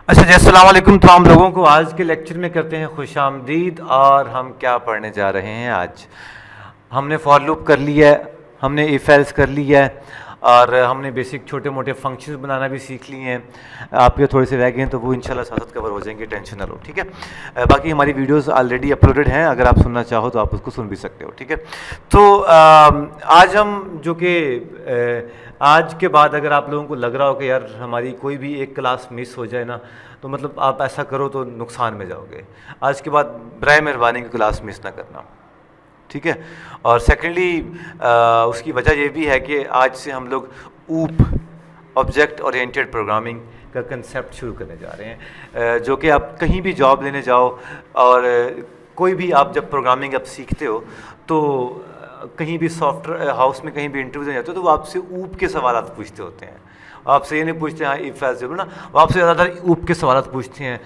अच्छा जी, अस्सलाम वालेकुम तमाम लोगों को। आज के लेक्चर में करते हैं खुशामदीद। और हम क्या पढ़ने जा रहे हैं आज? हमने फॉर लूप कर लिया है, हमने इफ एल्स कर लिया है, और हमने बेसिक छोटे मोटे फंक्शंस बनाना भी सीख लिए हैं। आपके थोड़े से रह गए हैं तो वो इंशाल्लाह साथ साथ कवर हो जाएंगे, टेंशन ना लो, ठीक है। बाकी हमारी वीडियोस ऑलरेडी अपलोडेड हैं, अगर आप सुनना चाहो तो आप उसको सुन भी सकते हो, ठीक है। तो आज हम जो कि आज के बाद अगर आप लोगों को लग रहा हो कि यार हमारी कोई भी एक क्लास मिस हो जाए ना, तो मतलब आप ऐसा करो तो नुकसान में जाओगे। आज के बाद बराए मेहरबानी की क्लास मिस ना करना, ठीक है। और सेकेंडली उसकी वजह यह भी है कि आज से हम लोग ऊप ऑब्जेक्ट ओरिएंटेड प्रोग्रामिंग का कंसेप्ट शुरू करने जा रहे हैं, जो कि आप कहीं भी जॉब लेने जाओ और कोई भी आप जब प्रोग्रामिंग आप सीखते हो तो कहीं भी सॉफ्टवेयर हाउस में कहीं भी इंटरव्यू देने जाते हो तो वो आपसे ऊप के सवाल पूछते होते हैं। आपसे ये नहीं पूछते हैं इफ एल्स ना, वो आपसे ज़्यादातर ऊप के सवाल पूछते हैं।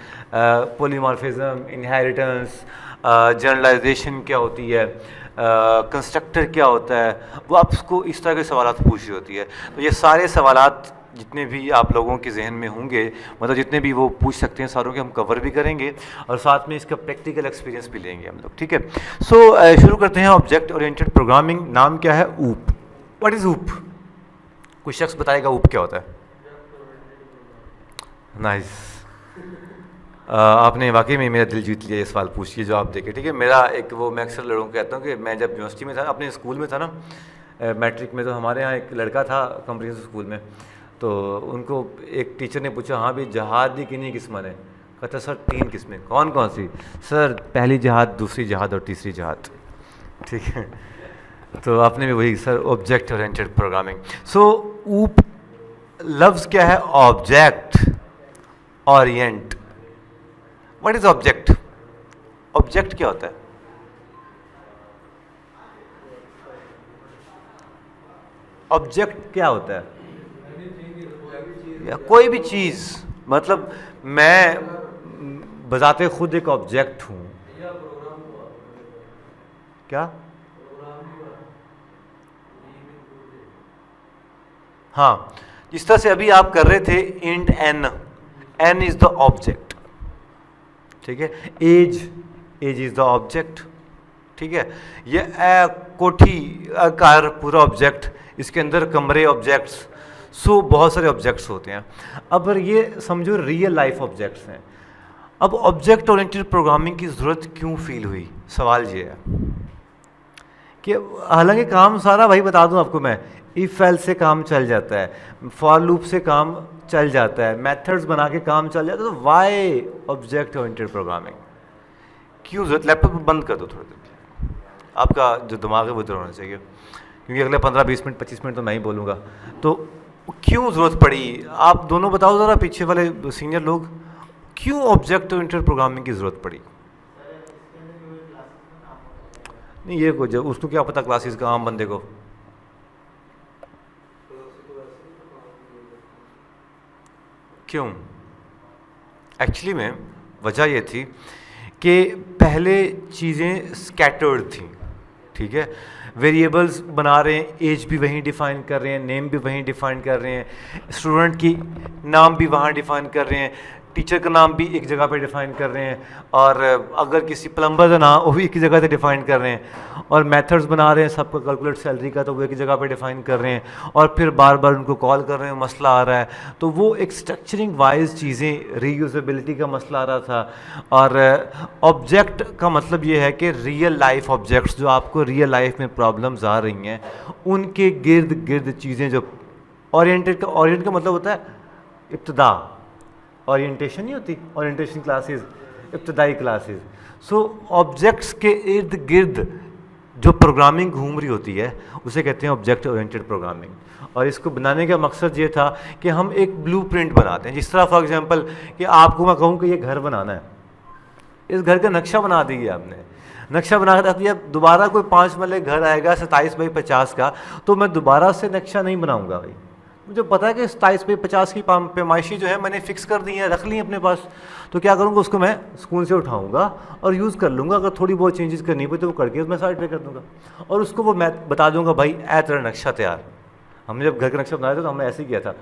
पॉलीमॉर्फिज्म, इनहेरिटेंस, जनरलाइजेशन क्या होती है, कंस्ट्रक्टर क्या होता है, वो आपको इस तरह के सवाल पूछ रही होती है। तो ये सारे सवालात जितने भी आप लोगों के जहन में होंगे, मतलब जितने भी वो पूछ सकते हैं, सारों के हम कवर भी करेंगे और साथ में इसका प्रैक्टिकल एक्सपीरियंस भी लेंगे हम लोग, ठीक है। सो शुरू करते हैं। ऑब्जेक्ट ओरिएंटेड प्रोग्रामिंग, नाम क्या है? ऊप। व्हाट इज़ ऊप? कोई शख्स बताएगा ऊप क्या होता है? नाइस। आपने वाकई में मेरा दिल जीत लिया। ये सवाल पूछिए जो आप देखे, ठीक है। मेरा एक वो, मैं अक्सर लोगों को कहता हूँ कि मैं जब यूनिवर्सिटी में था, अपने स्कूल में था ना, मैट्रिक में, तो हमारे यहाँ एक लड़का था कॉम्प्रिहेंसिव स्कूल में। तो उनको एक टीचर ने पूछा, हाँ भी जहाद दी कितनी किस्में हैं? कहता सर 3 किस्में। कौन कौन सी? सर पहली जहाद, दूसरी जहाद और तीसरी जहाद, ठीक है। तो आपने भी वही, सर ऑब्जेक्ट ओरिएंटेड प्रोग्रामिंग। सो ऊप लफ्ज़ क्या है? Object Orient. What is object? Object क्या होता है? ऑब्जेक्ट क्या होता है? या कोई भी चीज, मतलब मैं बजाते खुद एक ऑब्जेक्ट हूं। क्या? हाँ, जिस तरह से अभी आप कर रहे थे int N, N is the object, ठीक है। Age, age is the object, ठीक है। ये कोठी कार पूरा ऑब्जेक्ट, इसके अंदर कमरे ऑब्जेक्ट्स, सो बहुत सारे ऑब्जेक्ट्स होते हैं। अब ये समझो रियल लाइफ ऑब्जेक्ट्स हैं। अब ऑब्जेक्ट ओरिएंटेड प्रोग्रामिंग की ज़रूरत क्यों फील हुई? सवाल ये है कि हालांकि काम सारा, भाई बता दूं आपको मैं, इफ एल्स से काम चल जाता है, फॉर लूप से काम चल जाता है, मेथड्स बना के काम चल जाता है, तो वाई ऑब्जेक्ट ओरिएंटेड प्रोग्रामिंग क्यों जरूरत? लैपटॉप बंद कर दो थोड़ी देर, आपका जो दिमाग है वो इधर होना चाहिए, क्योंकि अगले 15-20 मिनट 25 मिनट तो मैं ही बोलूँगा। तो क्यों ज़रूरत पड़ी? आप दोनों बताओ ज़रा, पीछे वाले सीनियर लोग, क्यों ऑब्जेक्ट ओरिएंटेड प्रोग्रामिंग की ज़रूरत पड़ी? नहीं, ये को जब उसको क्या पता क्लासेस का, आम बंदे को। क्यों? एक्चुअली में वजह ये थी कि पहले चीज़ें स्कैटर्ड थी, ठीक है। वेरिएबल्स बना रहे हैं, एज भी वहीं डिफ़ाइन कर रहे हैं, नेम भी वहीं डिफ़ाइन कर रहे हैं, स्टूडेंट की नाम भी वहाँ डिफ़ाइन कर रहे हैं, टीचर का नाम भी एक जगह पे डिफ़ाइन कर रहे हैं, और अगर किसी प्लम्बर का नाम वो भी एक ही जगह से डिफ़ाइन कर रहे हैं, और मेथड्स बना रहे हैं सबका, कैलकुलेट सैलरी का, तो वो एक ही जगह पे डिफ़ाइन कर रहे हैं, और फिर बार बार उनको कॉल कर रहे हैं, मसला आ रहा है। तो वो एक स्ट्रक्चरिंग वाइज चीज़ें, रीयूजेबिलिटी का मसला आ रहा था। और ऑब्जेक्ट का मतलब ये है कि रियल लाइफ ऑब्जेक्ट्स जो आपको रियल लाइफ में प्रॉब्लम्स आ रही हैं, उनके गिर्द गिर्द चीज़ें जो ओरिएंटेड का, ओरिएंट का मतलब होता है इब्तदा, ओरिएंटेशन नहीं होती, ओरिएंटेशन क्लासेस, इब्तदाई क्लासेस। सो ऑब्जेक्ट्स के इर्द गिर्द जो प्रोग्रामिंग घूम रही होती है उसे कहते हैं ऑब्जेक्ट ओरिएंटेड प्रोग्रामिंग। और इसको बनाने का मकसद ये था कि हम एक ब्लूप्रिंट बनाते हैं। जिस तरह फॉर एग्जांपल कि आपको मैं कहूँ कि ये घर बनाना है, इस घर का नक्शा बना दीजिए आपने, नक्शा बना कर दिया, दोबारा कोई 5 मरले घर आएगा 27x50 का, तो मैं दोबारा से नक्शा नहीं बनाऊंगा भाई। मुझे पता है कि 27x50 की पैमाइशी जो है मैंने फिक्स कर दी है, रख ली अपने पास, तो क्या करूँगा, उसको मैं स्कूल से उठाऊंगा और यूज़ कर लूँगा। अगर थोड़ी बहुत चेंजेस करनी पड़ी तो वो करके मैं साइड पे कर दूँगा, और उसको वो मैं बता दूँगा भाई ए तेरा नक्शा तैयार। हमने जब घर का नक्शा बनाया था तो हमने ऐसे ही किया था,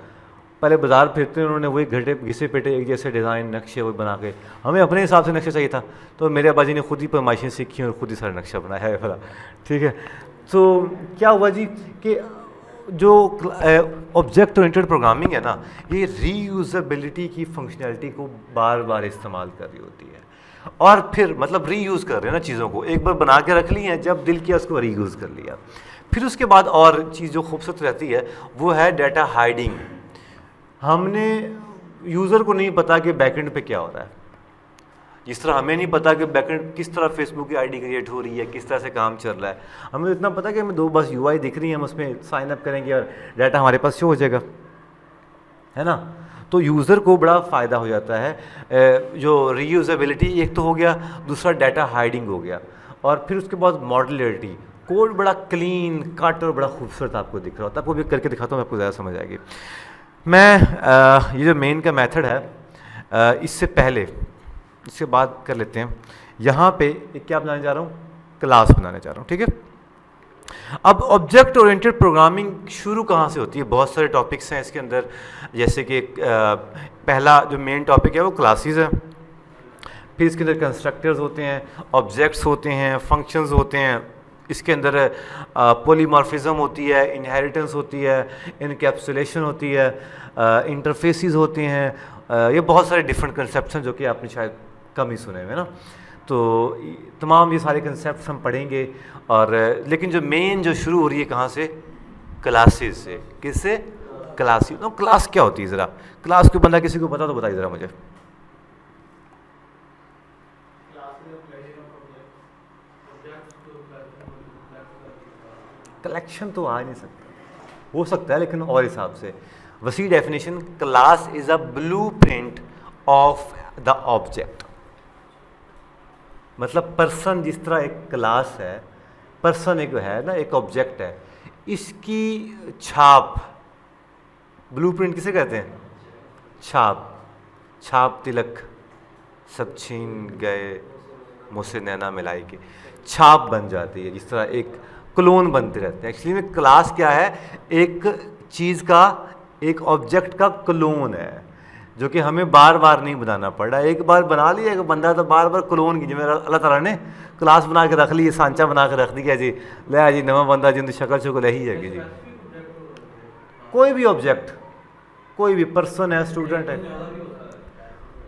पहले बाजार फिरते हैं, उन्होंने वही घटे घिसे पेटे एक जैसे डिज़ाइन नक्शे वो बना के, हमें अपने हिसाब से नक्शा चाहिए था, तो मेरे अब्बाजी ने खुद ही पैमाइशें सीखी और खुद ही सारा नक्शा बनाया है वाला। ठीक है, तो क्या हुआ जी कि जो ऑब्जेक्ट ओरिएंटेड प्रोग्रामिंग है ना, ये रीयूजेबिलिटी की फंक्शनैलिटी को बार बार इस्तेमाल कर रही होती है, और फिर मतलब रीयूज़ कर रहे हैं ना चीज़ों को, एक बार बना के रख ली है, जब दिल किया उसको रीयूज़ कर लिया। फिर उसके बाद और चीज़ जो खूबसूरत रहती है वो है डाटा हाइडिंग। हमने यूज़र को नहीं पता कि बैकएंड पे क्या हो रहा है, जिस तरह हमें नहीं पता कि बैकएंड किस तरह फेसबुक की आईडी क्रिएट हो रही है, किस तरह से काम चल रहा है। हमें इतना पता कि हमें दो बस यूआई दिख रही है, हम उसमें साइन अप करेंगे और डाटा हमारे पास शो हो जाएगा, है ना। तो यूज़र को बड़ा फ़ायदा हो जाता है। जो रीयूजेबिलिटी एक तो हो गया, दूसरा डाटा हाइडिंग हो गया, और फिर उसके बाद मॉडुलरिटी, कोड बड़ा क्लीन कट और बड़ा खूबसूरत आपको दिख रहा होता है। आपको भी करके दिखाता हूँ, आपको ज़्यादा समझ आएगी। मैं ये जो मेन का मेथड है, इससे पहले इसके बाद कर लेते हैं। यहाँ पे एक क्या बनाने जा रहा हूँ, क्लास बनाने जा रहा हूँ। ठीक है, अब ऑब्जेक्ट ओरिएंटेड प्रोग्रामिंग शुरू कहाँ से होती है? बहुत सारे टॉपिक्स हैं इसके अंदर, जैसे कि पहला जो मेन टॉपिक है वो क्लासेस है, फिर इसके अंदर कंस्ट्रक्टर्स होते हैं, ऑब्जेक्ट्स होते हैं, फंक्शंस होते हैं, इसके अंदर पॉलीमॉर्फिज्म होती है, इनहेरिटेंस होती है, इनकैप्सुलेशन होती है, इंटरफेसेस होते हैं। ये बहुत सारे डिफरेंट कंसेप्ट हैं जो कि आपने शायद कम ही सुने हुए ना। तो तमाम ये सारे कंसेप्ट हम पढ़ेंगे, और लेकिन जो मेन जो शुरू हो रही है कहाँ से? क्लासेस से। किससे? क्लासेस। तो क्लास क्या होती है ज़रा, क्लास कोई बंदा किसी को पता तो बताइए ज़रा मुझे। कलेक्शन तो आ नहीं सकता, हो सकता है लेकिन और हिसाब से। वसी definition, class is a blueprint of the object. मतलब पर्सन जिस तरह एक क्लास है, पर्सन एक है ना, एक ऑब्जेक्ट है, इसकी छाप, ब्लूप्रिंट किसे कहते हैं? छाप। छाप तिलक सब छीन गए मुझसे नैना मिलाई के, छाप बन जाती है। जिस तरह एक क्लोन बनते रहते हैं। एक्चुअली में क्लास क्या है? एक चीज़ का, एक ऑब्जेक्ट का क्लोन है, जो कि हमें बार बार नहीं बनाना पड़ रहा। एक बार बना लिया एक बंदा तो बार बार क्लोन की, जिसमें अल्लाह ताला ने क्लास बना के रख ली, सांचा बना के रख दिया जी, ले जी नवा बंदा जिंद शक्ल चुकल ही है जी। कोई भी ऑब्जेक्ट, कोई भी पर्सन है, स्टूडेंट है,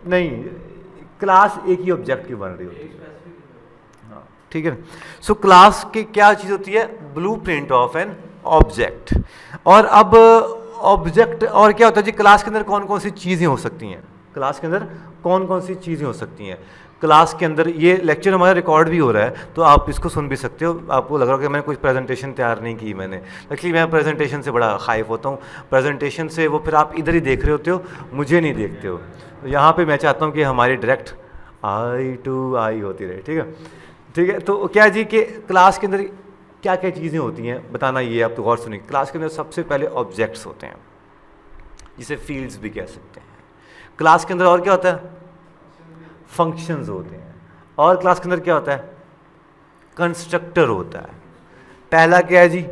नहीं, क्लास एक ही ऑब्जेक्ट की बन रही होती है। ठीक है, सो क्लास की क्या चीज़ होती है? Blueprint of an object. और अब ऑब्जेक्ट और क्या होता है जी? क्लास के अंदर कौन कौन सी चीज़ें हो सकती हैं? क्लास के अंदर कौन कौन सी चीज़ें हो सकती हैं? क्लास के अंदर, ये लेक्चर हमारा रिकॉर्ड भी हो रहा है तो आप इसको सुन भी सकते हो। आपको लग रहा है कि मैंने कुछ प्रेजेंटेशन तैयार नहीं की मैंने, एक्चुअली मैं प्रेजेंटेशन से बड़ा खाइफ होता हूँ। प्रेजेंटेशन से वो फिर आप इधर ही देख रहे होते हो, मुझे नहीं देखते हो। तो यहाँ पर मैं चाहता हूँ कि हमारी डायरेक्ट आई टू आई होती रहे। ठीक है, ठीक है। तो क्या जी कि क्लास के अंदर क्या क्या चीज़ें होती हैं बताना, ये आप तो गौर सुनिए। क्लास के अंदर सबसे पहले ऑब्जेक्ट्स होते हैं, जिसे फील्ड्स भी कह सकते हैं। क्लास के अंदर और क्या होता है? फंक्शंस होते हैं। और क्लास के अंदर क्या होता है? कंस्ट्रक्टर होता है। पहला क्या है जी?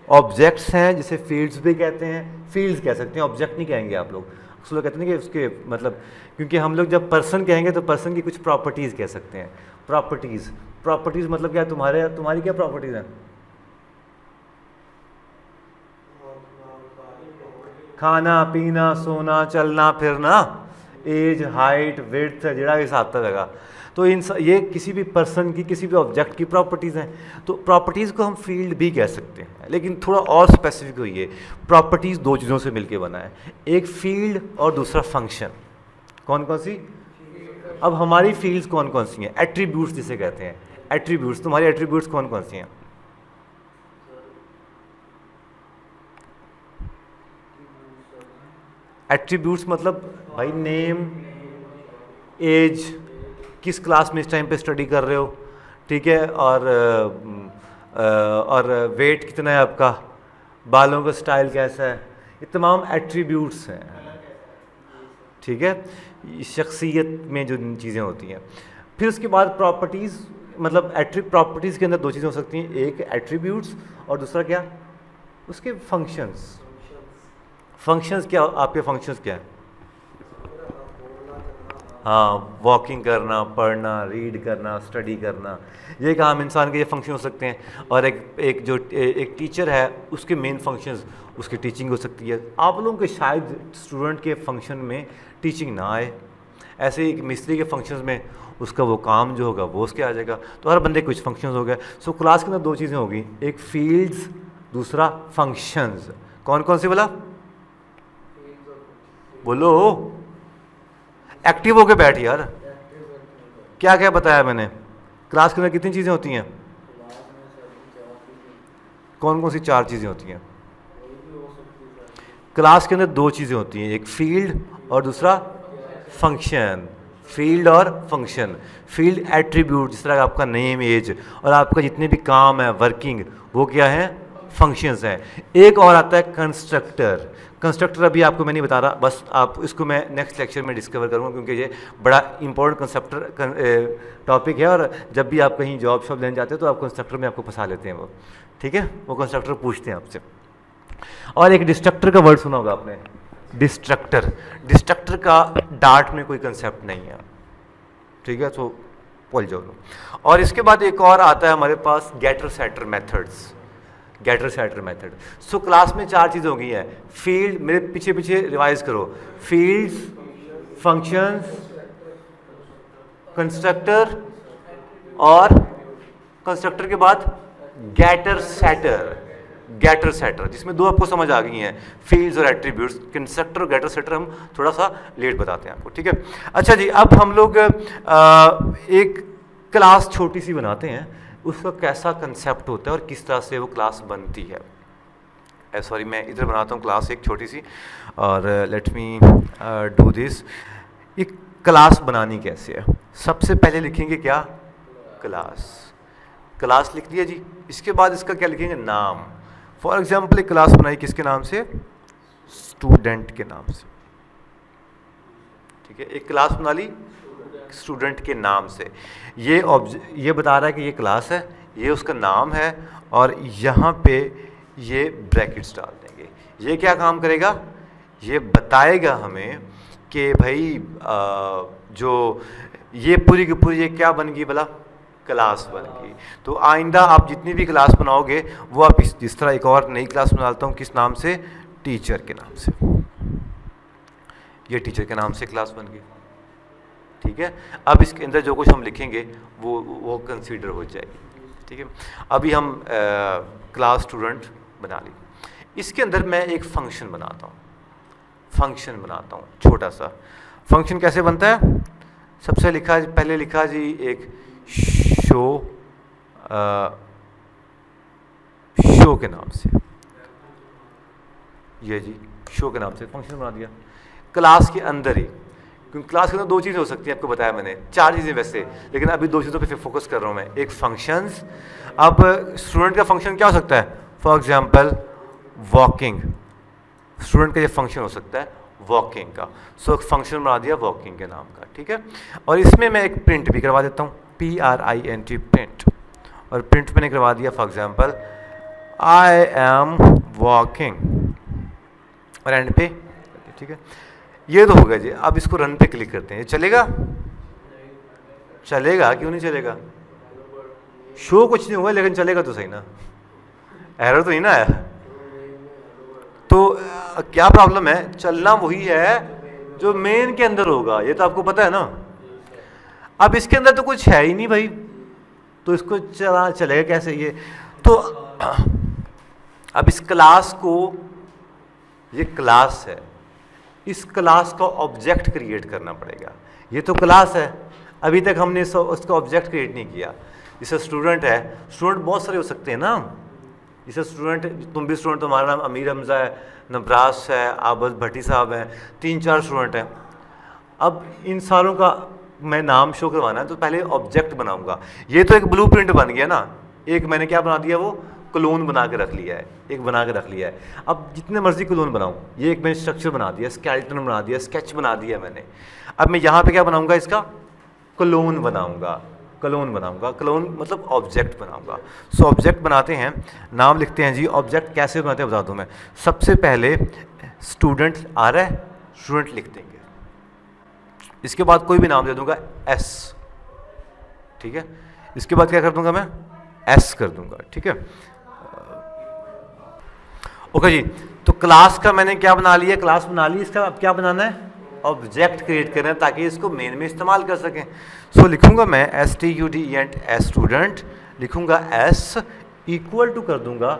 ऑब्जेक्ट्स हैं, जिसे फील्ड्स भी कहते हैं। फील्ड्स कह सकते हैं, ऑब्जेक्ट नहीं कहेंगे आप लोग। लोग कहते हैं कि उसके मतलब, क्योंकि हम लोग जब पर्सन कहेंगे तो पर्सन की कुछ प्रॉपर्टीज़ कह सकते हैं। प्रॉपर्टीज़, प्रॉपर्टीज़ मतलब क्या? तुम्हारी क्या प्रॉपर्टीज़ हैं? खाना पीना, सोना, चलना फिरना, एज, हाइट, विड्थ, जड़ा हिसाब तक लगा। तो ये किसी भी पर्सन की, किसी भी ऑब्जेक्ट की प्रॉपर्टीज़ हैं। तो प्रॉपर्टीज़ को हम फील्ड भी कह सकते हैं, लेकिन थोड़ा और स्पेसिफिक हुई है। प्रॉपर्टीज़ दो चीज़ों से मिलके बना है, एक फील्ड और दूसरा फंक्शन। कौन कौन सी? अब हमारी फील्ड्स कौन कौन सी हैं? एट्रीब्यूट्स जिसे कहते हैं। एट्रीब्यूट्स, तुम्हारी एट्रीब्यूट्स कौन कौन सी हैं? एट्रीब्यूट्स मतलब भाई नेम, एज, किस क्लास में इस टाइम पे स्टडी कर रहे हो, ठीक है, और वेट कितना है आपका, बालों का स्टाइल कैसा है, ये तमाम एट्रीब्यूट्स हैं। ठीक है, शख्सियत में जो चीज़ें होती हैं। फिर उसके बाद प्रॉपर्टीज़, मतलब प्रॉपर्टीज़ के अंदर दो चीज़ें हो सकती हैं, एक एट्रीब्यूट्स और दूसरा क्या? उसके फंक्शंस। फंक्शंस क्या, आपके फंक्शंस क्या है? हाँ, वॉकिंग करना, पढ़ना, रीड करना, स्टडी करना, ये एक आम इंसान के ये फंक्शन हो सकते हैं। और एक टीचर है, उसके मेन फंक्शंस, उसकी टीचिंग हो सकती है। आप लोगों के शायद स्टूडेंट के फंक्शन में टीचिंग ना आए, ऐसे ही एक मिस्त्री के फंक्शंस में उसका वो काम जो होगा वो उसके आ जाएगा। तो हर बंदे के कुछ फंक्शंस हो गए। सो क्लास के अंदर दो चीज़ें होगी, एक फील्ड्स, दूसरा फंक्शंस। कौन कौन सी बोला? बोलो, एक्टिव होके बैठ यार। क्या क्या बताया मैंने? क्लास के अंदर कितनी चीज़ें होती हैं? कौन कौन सी चार चीज़ें होती हैं? क्लास के अंदर दो चीज़ें होती हैं, एक फील्ड और दूसरा फंक्शन। फील्ड और फंक्शन। फील्ड एट्रीब्यूट, जिस तरह आपका नेम, एज और आपका जितने भी काम है, वर्किंग, वो क्या है? फंक्शंस हैं। एक और आता है कंस्ट्रक्टर। कंस्ट्रक्टर अभी आपको मैं नहीं बता रहा, बस आप इसको मैं नेक्स्ट लेक्चर में डिस्कवर करूँगा, क्योंकि ये बड़ा इंपॉर्टेंट कंसेप्टर टॉपिक है। और जब भी आप कहीं जॉब शॉब लेने जाते हैं तो आप कंस्ट्रक्टर में आपको फंसा लेते हैं वो, ठीक है? वो कंस्ट्रक्टर पूछते हैं आपसे। और एक डिस्ट्रक्टर का वर्ड सुना होगा आपने, डिस्ट्रक्टर। डिस्ट्रक्टर का डार्ट में कोई कंसेप्ट नहीं है, ठीक है? तो बोल जाओ। और इसके बाद एक और आता है हमारे पास, getter setter methods. Getter setter method. So class में चार चीज़ें हो गई हैं, फील्ड, मेरे पीछे पीछे रिवाइज करो, फील्ड्स, फंक्शंस, कंस्ट्रक्टर, और कंस्ट्रक्टर के बाद गेटर सेटर। गेटर सेटर, जिसमें दो आपको समझ आ गई हैं, फील्ड्स और एट्रीब्यूट्स। कंस्ट्रक्टर और गेटर सेटर हम थोड़ा सा लेट बताते हैं आपको, ठीक है? अच्छा जी, अब हम लोग एक क्लास छोटी सी बनाते हैं, उसका कैसा कंसेप्ट होता है और किस तरह से वो क्लास बनती है। सॉरी, मैं इधर बनाता हूँ क्लास एक छोटी सी, और लेट मी डू दिस। एक क्लास बनानी कैसे है? सबसे पहले लिखेंगे क्या? क्लास। क्लास लिख दिया जी। इसके बाद इसका क्या लिखेंगे? नाम। फॉर एग्जाम्पल एक क्लास बनाई किसके नाम से? स्टूडेंट के नाम से, ठीक है? एक क्लास बना ली स्टूडेंट के नाम से। ये बता रहा है कि ये क्लास है, ये उसका नाम है, और यहाँ पे ये ब्रैकेट्स डाल देंगे। ये क्या काम करेगा? ये बताएगा हमें कि भाई जो ये पूरी की पूरी ये क्या बन गई भला? क्लास बन गई। तो आइंदा आप जितनी भी क्लास बनाओगे वो आप जिस तरह एक और नई क्लास बनाता हूँ, किस नाम से? टीचर के नाम से। ये टीचर के नाम से क्लास बन गई, ठीक है? अब इसके अंदर जो कुछ हम लिखेंगे वो कंसीडर हो जाएगी, ठीक है? अभी हम क्लास स्टूडेंट बना ली। इसके अंदर मैं एक फंक्शन बनाता हूँ, छोटा सा। फंक्शन कैसे बनता है? सबसे पहले लिखा जी एक शो के नाम से, ये जी शो के नाम से फंक्शन बना दिया क्लास के अंदर ही। क्योंकि क्लास के अंदर दो चीज़ें हो सकती हैं, आपको बताया मैंने, चार चीज़ें वैसे, लेकिन अभी दो चीज़ों पे फोकस कर रहा हूँ मैं। एक फंक्शंस। अब स्टूडेंट का फंक्शन क्या हो सकता है? For example walking. स्टूडेंट का ये फंक्शन हो सकता है वॉकिंग का। सो एक फंक्शन बना दिया वॉकिंग के नाम का, ठीक है? और इसमें मैं एक प्रिंट भी करवा देता हूँ, PRINT, प्रिंट। और प्रिंट मैंने करवा दिया for example I am walking, और एंड पे, ठीक है? ये तो हो गया जी। अब इसको रन पे क्लिक करते हैं, चलेगा? चलेगा, क्यों नहीं चलेगा? शो कुछ नहीं हुआ, लेकिन चलेगा तो सही ना, एरर तो नहीं ना आया। तो क्या प्रॉब्लम है? चलना वही है जो मेन के अंदर होगा, ये तो आपको पता है ना। अब इसके अंदर तो कुछ है ही नहीं भाई, तो इसको चलेगा कैसे ये? तो अब इस क्लास को, ये क्लास है, इस क्लास का ऑब्जेक्ट क्रिएट करना पड़ेगा। ये तो क्लास है, अभी तक हमने उसका ऑब्जेक्ट क्रिएट नहीं किया। जैसे स्टूडेंट है, स्टूडेंट बहुत सारे हो सकते हैं ना। जैसे स्टूडेंट, तुम भी स्टूडेंट, तुम्हारा नाम अमीर हमजा है, नबरास है, आबद भट्टी साहब हैं, 3-4 स्टूडेंट हैं। अब इन सारों का मैं नाम शो करवाना है, तो पहले ऑब्जेक्ट बनाऊंगा। ये तो एक ब्लूप्रिंट बन गया ना, एक मैंने क्या बना दिया? वो क्लोन बना के रख लिया है, एक बना के रख लिया है। अब जितने मर्जी क्लोन बनाऊं, ये एक मैंने स्ट्रक्चर बना दिया, स्केलेटन बना दिया, स्केच बना दिया मैंने। अब मैं यहाँ पे क्या बनाऊंगा? इसका क्लोन बनाऊंगा। क्लोन बनाऊंगा, क्लोन मतलब ऑब्जेक्ट बनाऊंगा। सो ऑब्जेक्ट बनाते हैं, नाम लिखते हैं जी। ऑब्जेक्ट कैसे बनाते हैं बता दूं मैं। सबसे पहले स्टूडेंट आ रहा है, स्टूडेंट लिख देंगे, इसके बाद कोई भी नाम दे दूंगा एस, ठीक है। इसके बाद क्या कर दूंगा मैं, एस कर दूंगा, ठीक है। ओके जी, तो क्लास का मैंने क्या बना लिया, क्लास बना ली। इसका अब क्या बनाना है, ऑब्जेक्ट क्रिएट करना है ताकि इसको मेन में इस्तेमाल कर सकें। सो लिखूंगा मैं student एस स्टूडेंट, लिखूंगा एस इक्वल टू कर दूंगा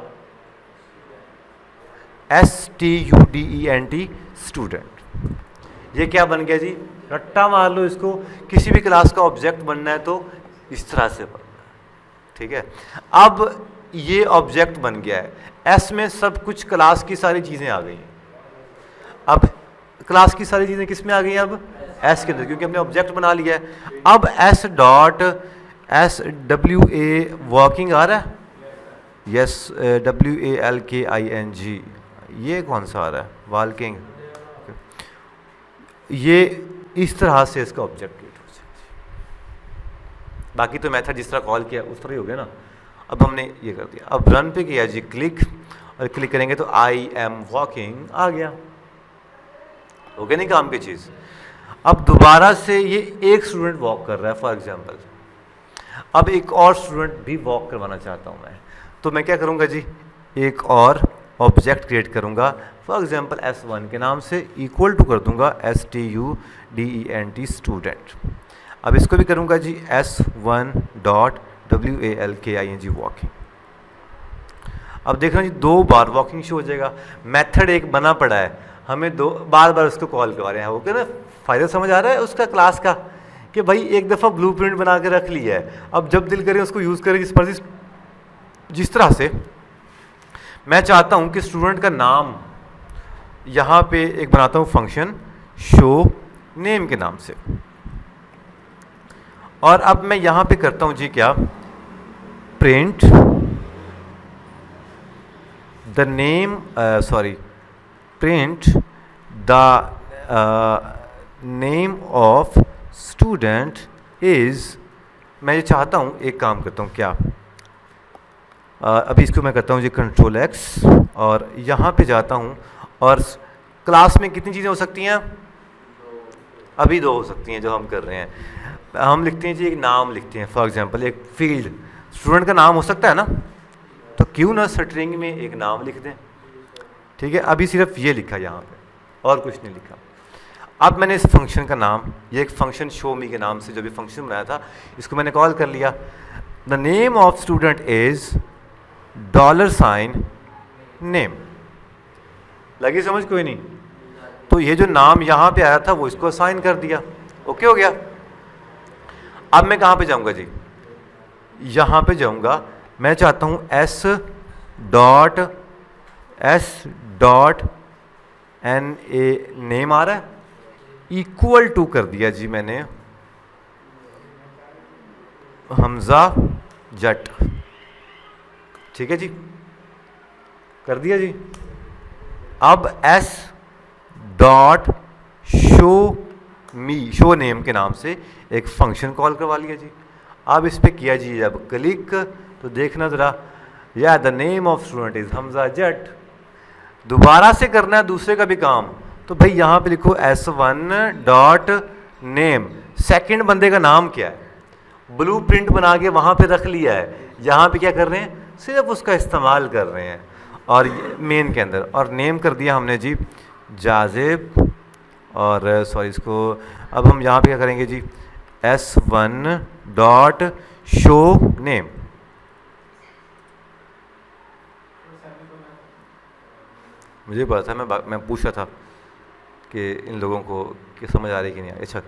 student स्टूडेंट। ये क्या बन गया जी, रट्टा मार लो इसको। किसी भी क्लास का ऑब्जेक्ट बनना है तो इस तरह से बनना है, ठीक है। अब ये ऑब्जेक्ट बन गया है, एस में सब कुछ क्लास की सारी चीज़ें आ गई हैं। अब क्लास की सारी चीज़ें किस में आ गई हैं, अब एस के अंदर, क्योंकि हमने ऑब्जेक्ट बना लिया है। अब S dot S WA working आ रहा है, यस WALKING, ये कौन सा आ रहा है, वर्किंग। ये इस तरह से इसका ऑब्जेक्ट क्रिएट हो जाए। बाकी तो मेथड जिस तरह कॉल किया उस तरह ही हो गया ना। अब हमने ये कर दिया, अब रन पे किया जी क्लिक, और क्लिक करेंगे तो आई एम वॉकिंग आ गया, हो गया नहीं काम की चीज़। अब दोबारा से ये एक स्टूडेंट वॉक कर रहा है फॉर एग्जांपल, अब एक और स्टूडेंट भी वॉक करवाना चाहता हूँ मैं, तो मैं क्या करूँगा जी, एक और ऑब्जेक्ट क्रिएट करूँगा फॉर एग्जांपल S1 के नाम से, इक्वल टू कर दूंगा STUDENT स्टूडेंट। अब इसको भी करूँगा जी S1 डॉट WALKING वॉकिंग। अब देखना जी 2 बार वॉकिंग शो हो जाएगा। मेथड एक बना पड़ा है, हमें 2 बार उसको कॉल करवा रहे हैं। ओके ना, फायदा समझ आ रहा है उसका क्लास का, कि भाई एक दफ़ा ब्लूप्रिंट बना के रख लिया है, अब जब दिल करे उसको यूज़ करें जिस तरह से। मैं चाहता हूँ कि स्टूडेंट का नाम यहाँ पे एक बनाता हूँ फंक्शन शो नेम के नाम से, और अब मैं यहाँ पे करता हूँ जी क्या, print the name, print the name of student is. मैं ये चाहता हूँ, एक काम करता हूँ क्या, अभी इसको मैं करता हूँ जी कंट्रोल X, और यहाँ पे जाता हूँ, और क्लास में कितनी चीज़ें हो सकती हैं, अभी 2 हो सकती हैं जो हम कर रहे हैं। हम लिखते हैं जी, एक नाम लिखते हैं फॉर एग्जांपल, एक फील्ड स्टूडेंट का नाम हो सकता है ना, तो क्यों ना स्ट्रिंग में एक नाम लिख दें, ठीक है। अभी सिर्फ ये लिखा यहाँ पे और कुछ नहीं लिखा। अब मैंने इस फंक्शन का नाम, ये एक फंक्शन शो मी के नाम से जो भी फंक्शन बनाया था, इसको मैंने कॉल कर लिया। The name of student is $, name. लगी समझ कोई नहीं, तो ये जो नाम यहाँ पे आया था वो इसको असाइन कर दिया, ओके हो गया। अब मैं कहाँ पे जाऊँगा जी, यहाँ पे जाऊँगा, मैं चाहता हूँ S डॉट NA नेम आ रहा है, इक्वल टू कर दिया जी मैंने हमजा जट, ठीक है जी, कर दिया जी। अब S डॉट शो मी, शो नेम के नाम से एक फंक्शन कॉल करवा लिया जी। अब इस पे किया जी जब क्लिक, तो देखना ज़रा, या the name of student is Hamza Jat. दोबारा से करना है दूसरे का भी काम, तो भाई यहाँ पे लिखो S1 डॉट नेम, सेकेंड बंदे का नाम क्या है, ब्लूप्रिंट बना के वहाँ पे रख लिया है, यहाँ पे क्या कर रहे हैं, सिर्फ उसका इस्तेमाल कर रहे हैं, और मेन के अंदर, और नेम कर दिया हमने जी जाजिब, और सॉरी इसको अब हम यहाँ पे क्या करेंगे जी, S1 डॉट शो नेम। मुझे पता था, मैं पूछ रहा था कि इन लोगों को कि समझ आ रही कि नहीं आ रही। अच्छा,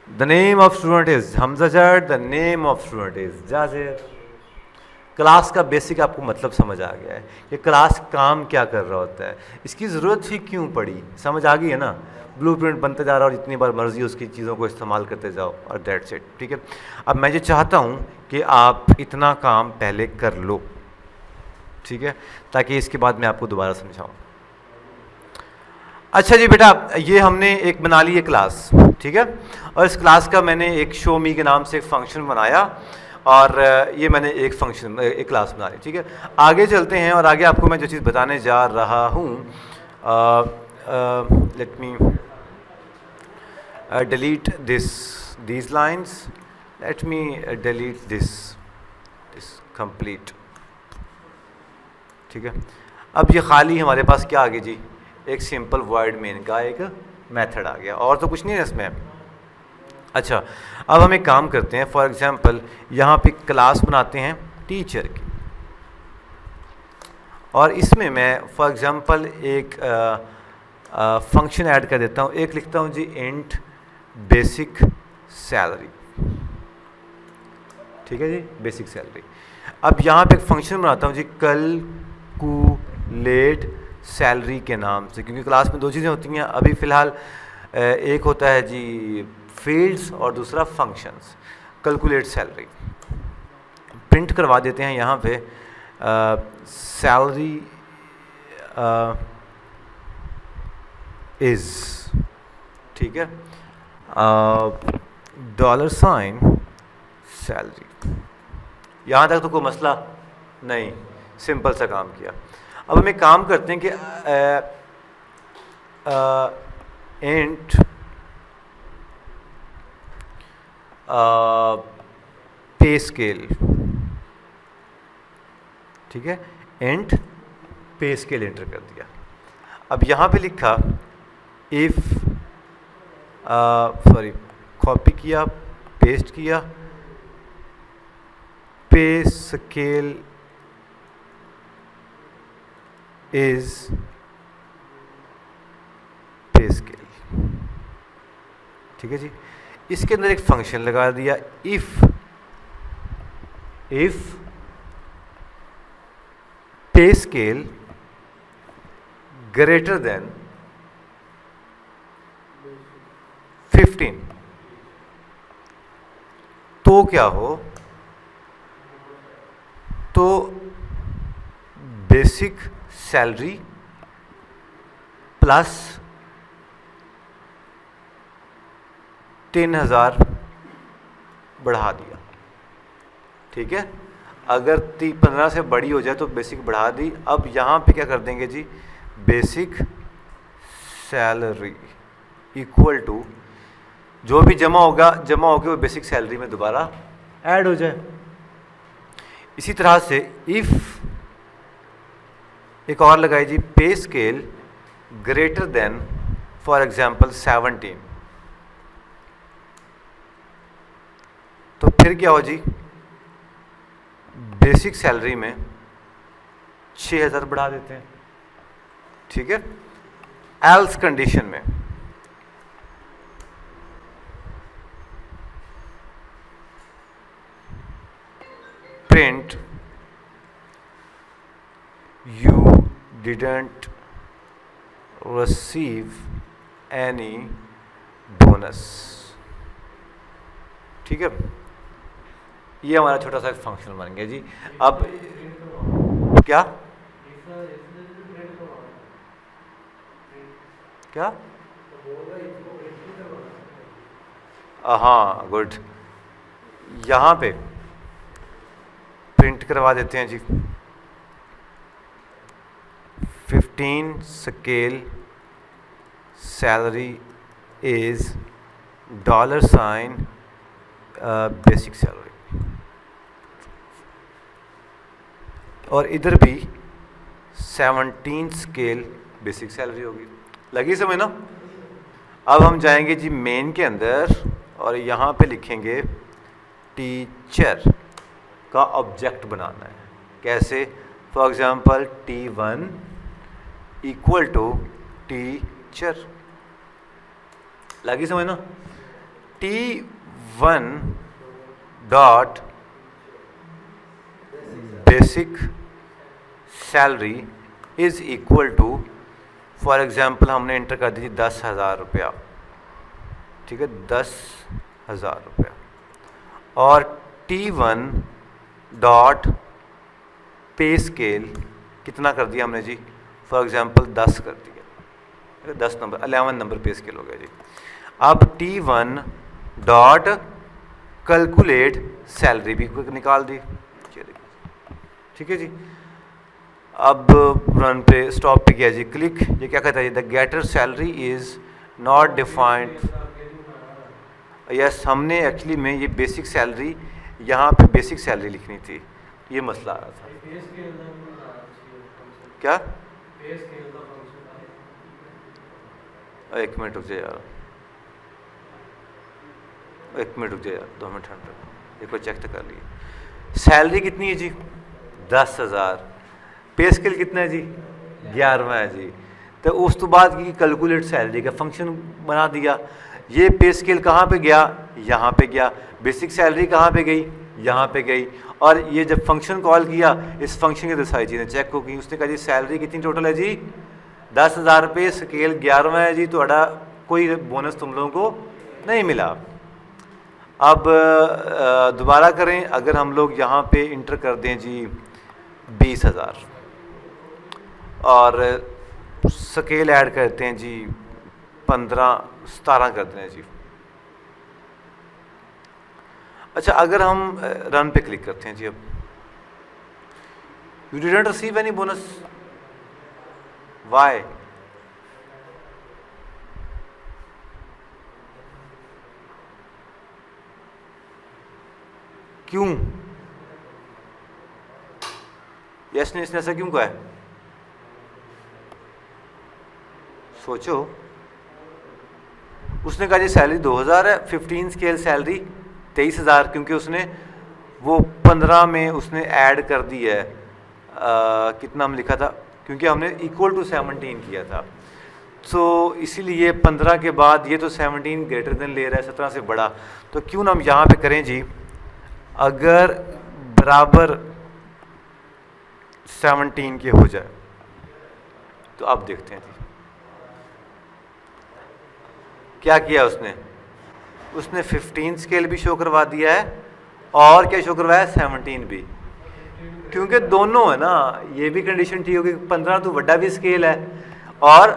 the name of student is Hamza Jat, the name of student is Jazir. Class का बेसिक आपको मतलब समझ आ गया है कि क्लास काम क्या कर रहा होता है, इसकी ज़रूरत ही क्यों पड़ी, समझ आ गई है ना। ब्लूप्रिंट बनते जा रहा है और जितनी बार मर्जी उसकी चीज़ों को इस्तेमाल करते जाओ, और दैट्स इट, ठीक है। अब मैं ये चाहता हूँ कि आप इतना काम पहले कर लो, ठीक है, ताकि इसके बाद मैं आपको दोबारा समझाऊँ। अच्छा जी बेटा, ये हमने एक बना ली है क्लास, ठीक है, और इस क्लास का मैंने एक शो मी के नाम से एक फंक्शन बनाया, और ये मैंने एक फंक्शन एक क्लास बना ली, ठीक है। आगे चलते हैं और आगे आपको मैं जो चीज़ बताने जा रहा हूँ, let me delete these lines, let me delete this complete, ठीक है। अब ये खाली हमारे पास क्या आ गया जी, एक सिंपल void main का एक मेथड आ गया, और तो कुछ नहीं है इसमें। अच्छा, अब हम एक काम करते हैं, फॉर एग्जांपल यहाँ पे क्लास बनाते हैं टीचर की, और इसमें मैं फॉर एग्जांपल एक फंक्शन ऐड कर देता हूँ, एक लिखता हूँ जी इंट बेसिक सैलरी, ठीक है जी, बेसिक सैलरी। अब यहाँ पे एक फंक्शन बनाता हूँ जी कैलकुलेट सैलरी के नाम से, क्योंकि क्लास में दो चीज़ें होती हैं अभी फ़िलहाल, एक होता है जी फील्ड्स और दूसरा फंक्शंस। कैलकुलेट सैलरी प्रिंट करवा देते हैं यहाँ पे, सैलरी इज़, ठीक है, डॉलर साइन सैलरी। यहाँ तक तो कोई मसला नहीं, सिंपल सा काम किया। अब हम एक काम करते हैं कि इंट पे स्केल, ठीक है, इंट पे स्केल एंटर कर दिया। अब यहाँ पे लिखा इफ सॉरी कॉपी किया, पेस्ट किया, पे स्केल इज पे स्केल, ठीक है जी। इसके अंदर एक फंक्शन लगा दिया इफ पे स्केल ग्रेटर देन 15, तो क्या हो, तो बेसिक सैलरी प्लस 3000 बढ़ा दिया, ठीक है। अगर 15 से बड़ी हो जाए तो बेसिक बढ़ा दी। अब यहाँ पे क्या कर देंगे जी, बेसिक सैलरी इक्वल टू जो भी जमा होके वो बेसिक सैलरी में दोबारा ऐड हो जाए। इसी तरह से इफ एक और लगाई जी, pay scale greater than for example 17, तो फिर क्या हो जी, बेसिक सैलरी में 6000 बढ़ा देते हैं, ठीक है। एल्स कंडीशन में print you didn't receive any bonus, ठीक है। ये हमारा छोटा सा फंक्शन बन गया जी। अब क्या क्या, हाँ गुड, यहाँ पे प्रिंट करवा देते हैं G 15 scale salary is dollar sign basic salary, और इधर भी 17 स्केल बेसिक सैलरी होगी। लगी समझ ना। अब हम जाएंगे जी मेन के अंदर और यहाँ पे लिखेंगे टीचर का ऑब्जेक्ट बनाना है। कैसे, for example T1 equal to teacher. लगी समझ ना। T1 dot basic salary is equal to, for example हमने इंटर कर दी 10,000 रुपया, ठीक है, 10,000 रुपया। और T1 डॉट पे स्केल कितना कर दिया हमने जी, फॉर एग्जांपल 10 कर दिया। 10 नंबर 11 नंबर पे स्केल हो गया जी। अब T1 डॉट कैलकुलेट सैलरी भी निकाल दी, ठीक है जी। अब रन पे स्टॉप पे किया जी क्लिक। ये क्या कहता है, the getter salary is not defined. Yes, हमने एक्चुअली में ये बेसिक सैलरी, यहाँ पे बेसिक सैलरी लिखनी थी, ये मसला आ रहा था। क्या? एक मिनट रुक जाए यार, एक मिनट रुक जाए यार, 2 मिनट ठंड रखो, एक बार चेक तो कर लिए। सैलरी कितनी है जी? 10,000। पे स्केल कितना है जी? 11वां है जी। तो उस तो बाद की कैलकुलेट सैलरी का फंक्शन बना दिया। ये पे स्केल कहाँ पे गया? यहाँ पे गया। बेसिक सैलरी कहाँ पे गई? यहाँ पे गई। और ये जब फंक्शन कॉल किया, इस फंक्शन के सारी चीज़ें चेक हो गई। उसने कहा जी सैलरी कितनी टोटल है जी? 10,000 रुपये, स्केल 11वां है जी, तो कोई बोनस तुम लोगों को नहीं मिला। अब दोबारा करें, अगर हम लोग यहाँ पे इंटर कर दें जी 20,000 और स्केल ऐड करते हैं जी 15-17 करते हैं जी। अच्छा, अगर हम रन पे क्लिक करते हैं जी, अब you didn't receive any bonus, why? क्यों? यस ने इसने ऐसा क्यों कहा है? सोचो। उसने कहा जी सैलरी 2,000 है, 15 स्केल सैलरी 23,000, क्योंकि उसने वो 15 में उसने ऐड कर दी है। कितना हम लिखा था, क्योंकि हमने इक्वल टू 17 किया था, तो इसीलिए 15 के बाद ये तो 17 ग्रेटर देन ले रहा है, 17 से बड़ा, तो क्यों ना हम यहाँ पे करें जी, अगर बराबर 17 के हो जाए तो आप देखते हैं जी क्या किया उसने। उसने 15 स्केल भी शो करवा दिया है और क्या शो करवाया? 17 भी, क्योंकि दोनों है ना, ये भी कंडीशन ठीक होगी, 15 तो बड़ा भी स्केल है और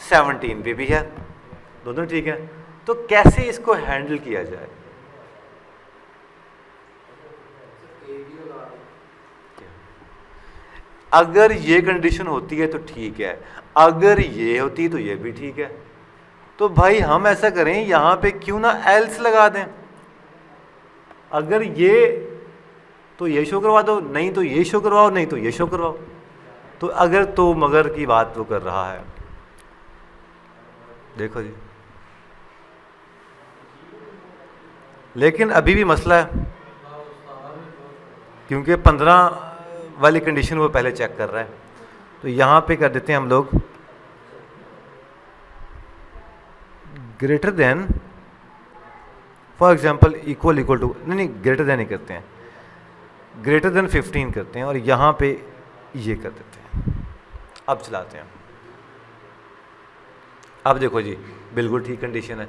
17 भी है, दोनों ठीक है। तो कैसे इसको हैंडल किया जाए? अगर ये कंडीशन होती है तो ठीक है, अगर ये होती तो ये भी ठीक है। तो भाई हम ऐसा करें, यहां पे क्यों ना एल्स लगा दें। अगर ये तो ये शो करवा दो, नहीं तो ये शो करवाओ, नहीं तो ये शो करवाओ। तो अगर तो मगर की बात वो कर रहा है, देखो जी। लेकिन अभी भी मसला है, क्योंकि 15 वाली कंडीशन वो पहले चेक कर रहा है। तो यहां पे कर देते हैं हम लोग greater than, for example equal to, नहीं ग्रेटर देन ही करते हैं, ग्रेटर देन 15 करते हैं और यहाँ पे ये कर देते हैं। अब चलाते हैं। अब देखो जी बिल्कुल ठीक कंडीशन है,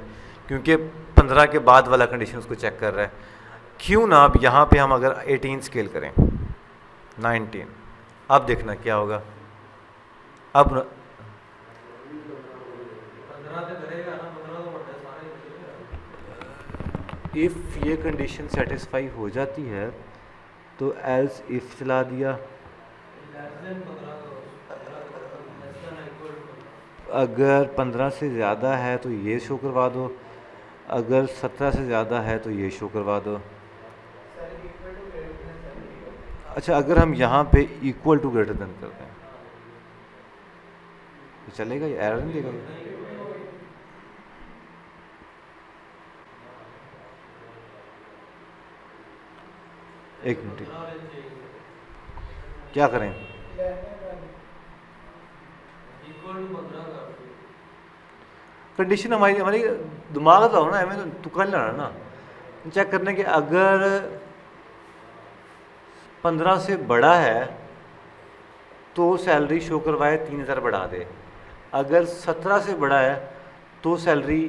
क्योंकि 15 के बाद वाला कंडीशन उसको चेक कर रहा है। क्यों ना अब यहाँ पे हम अगर 18 स्केल करें 19, अब देखना क्या होगा। अब इफ़ ये कंडीशन सेटिस्फाई हो जाती है तो एल्स इफ चला दिया, अगर 15 से ज़्यादा है तो ये शो करवा दो, अगर 17 से ज़्यादा है तो ये शो करवा दो। अच्छा, अगर हम यहाँ पे इक्वल टू ग्रेटर देन कर दें तो चलेगा? ये एरर नहीं देगा? एक मिनट, क्या करें? कंडीशन हमारी दिमाग का हो ना, हमें तो तुक्का नहीं लाना ना, चेक करने के। अगर 15 से बड़ा है तो सैलरी शो करवाए 3,000 बढ़ा दे, अगर 17 से बड़ा है तो सैलरी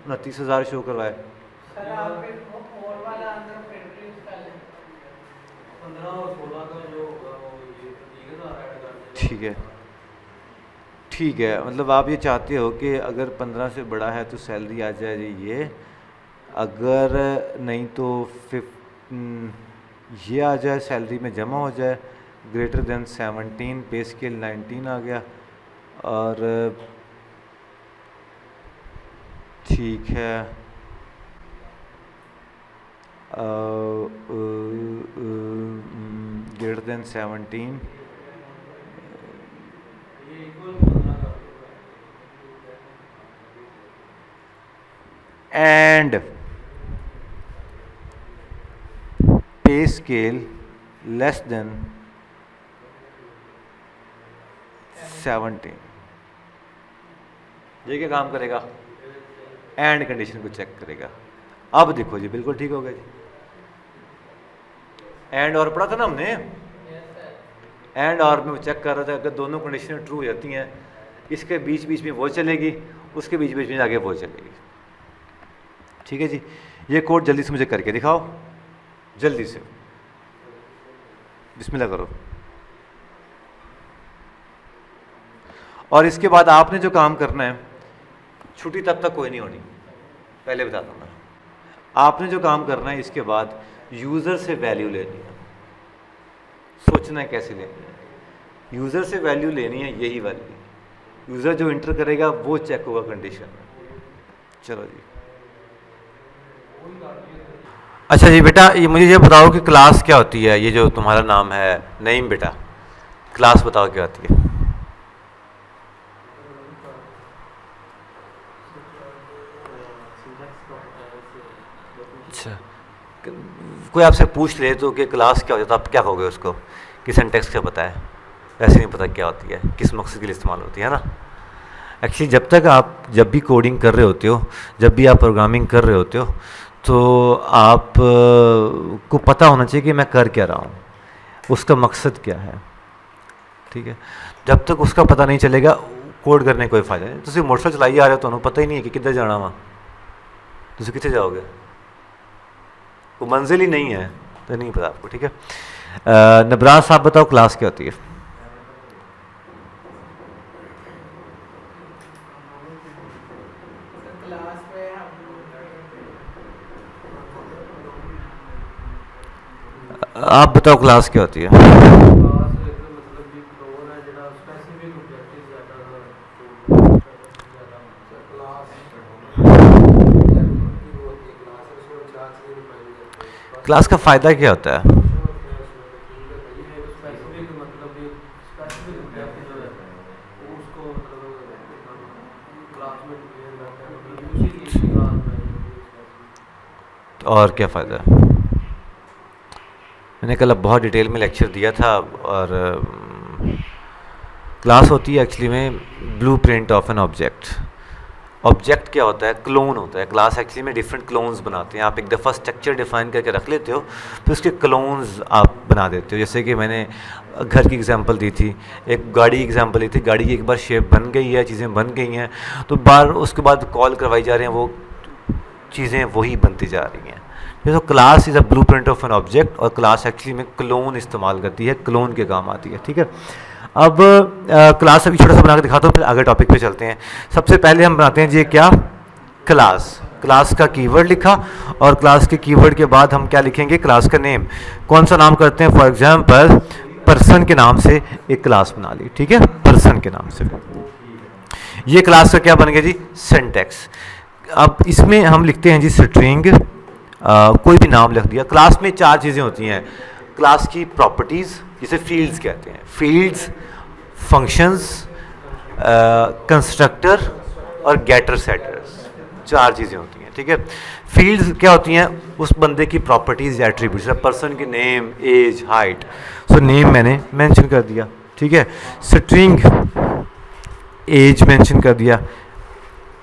29,000 शो करवाए। ठीक है, ठीक है, मतलब आप ये चाहते हो कि अगर 15 से बड़ा है तो सैलरी आ जाए जी ये, अगर नहीं तो ये आ जाए सैलरी में जमा हो जाए, ग्रेटर देन 17, पे स्केल 19 आ गया। और ठीक है, ग्रेटर देन 17 एंड पे स्केल लेस देन 17। ये क्या काम करेगा? एंड कंडीशन को चेक करेगा। अब देखो जी, बिल्कुल ठीक हो गया जी। एंड और पढ़ा था ना हमने, एंड और में चेक कर रहा था, अगर दोनों कंडीशन ट्रू हो जाती हैं, इसके बीच बीच में वो चलेगी, उसके बीच बीच में आगे वो चलेगी। ठीक है जी, ये कोड जल्दी से मुझे करके दिखाओ, जल्दी से, बिस्मिल्लाह करो। और इसके बाद आपने जो काम करना है, छुट्टी तब तक कोई नहीं होनी, पहले बता दूंगा। आपने जो काम करना है इसके बाद यूज़र से वैल्यू लेनी है, सोचना है कैसे लेनी है। यूज़र से वैल्यू लेनी है, यही वाली, यूज़र जो इंटर करेगा वो चेक होगा कंडीशन में। चलो जी, अच्छा जी बेटा, ये मुझे ये बताओ कि क्लास क्या होती है? ये जो तुम्हारा नाम है नईम बेटा, क्लास बताओ क्या होती है? अच्छा, कोई आपसे पूछ ले तो कि क्लास क्या होती है तो आप क्या कहोगे उसको कि सिंटैक्स क्या पता है? वैसे नहीं पता क्या होती है, किस मकसद के लिए इस्तेमाल होती है ना। एक्चुअली जब तक आप जब भी कोडिंग कर रहे होते हो, जब भी आप प्रोग्रामिंग कर रहे होते हो, तो आप को पता होना चाहिए कि मैं कर क्या रहा हूँ, उसका मकसद क्या है। ठीक है, जब तक उसका पता नहीं चलेगा कोड करने कोई फ़ायदा नहीं। तुम मोटरसाइकिल चलाई आ रहे हो, तो पता ही नहीं है कि किधर जाना वहाँ, तुम कितने जाओगे, वो मंजिल ही नहीं है तो नहीं पता आपको। ठीक है, नबराज साहब बताओ क्लास क्या होती है? आप बताओ क्लास क्या होती है? क्लास का फ़ायदा क्या होता है? और क्या फ़ायदा है? मैंने कल बहुत डिटेल में लेक्चर दिया था। और क्लास होती है एक्चुअली में blueprint of an object. Object क्या होता है? क्लोन होता है। क्लास एक्चुअली में डिफरेंट क्लोन्स बनाते हैं। आप एक दफ़ा स्ट्रक्चर डिफाइन करके रख लेते हो, फिर उसके क्लोन्स आप बना देते हो। जैसे कि मैंने घर की एग्जांपल दी थी, एक गाड़ी की एग्जांपल दी थी। गाड़ी की एक बार शेप बन गई है, चीज़ें बन गई हैं, तो बार उसके बाद कॉल करवाई जा रहे हैं, वो चीज़ें वही बनती जा रही हैं। तो class is a blueprint of an object, और क्लास एक्चुअली में क्लोन इस्तेमाल करती है, क्लोन के काम आती है। ठीक है, अब क्लास अभी छोटा सा बना के दिखाता हूँ, फिर आगे टॉपिक पे चलते हैं। सबसे पहले हम बनाते हैं जी क्या, क्लास। क्लास का कीवर्ड लिखा, और क्लास के कीवर्ड के बाद हम क्या लिखेंगे, क्लास का नेम। कौन सा नाम करते हैं? फॉर एग्जांपल पर्सन के नाम से एक क्लास बना ली। ठीक है, पर्सन के नाम से। ये क्लास का क्या बन गया जी, सिंटैक्स। अब इसमें हम लिखते हैं जी स्ट्रिंग, कोई भी नाम लिख दिया। क्लास में चार चीज़ें होती हैं। क्लास की प्रॉपर्टीज़, जिसे फील्ड्स कहते हैं, फील्ड्स, फंक्शंस, कंस्ट्रक्टर और गेटर सेटर्स, चार चीज़ें होती हैं। ठीक है, फील्ड्स क्या होती हैं? उस बंदे की प्रॉपर्टीज़ या एट्रीब्यूट्स, पर्सन की name, age, height. So name मैंने मेंशन कर दिया। ठीक है, स्ट्रिंग एज मेंशन कर दिया।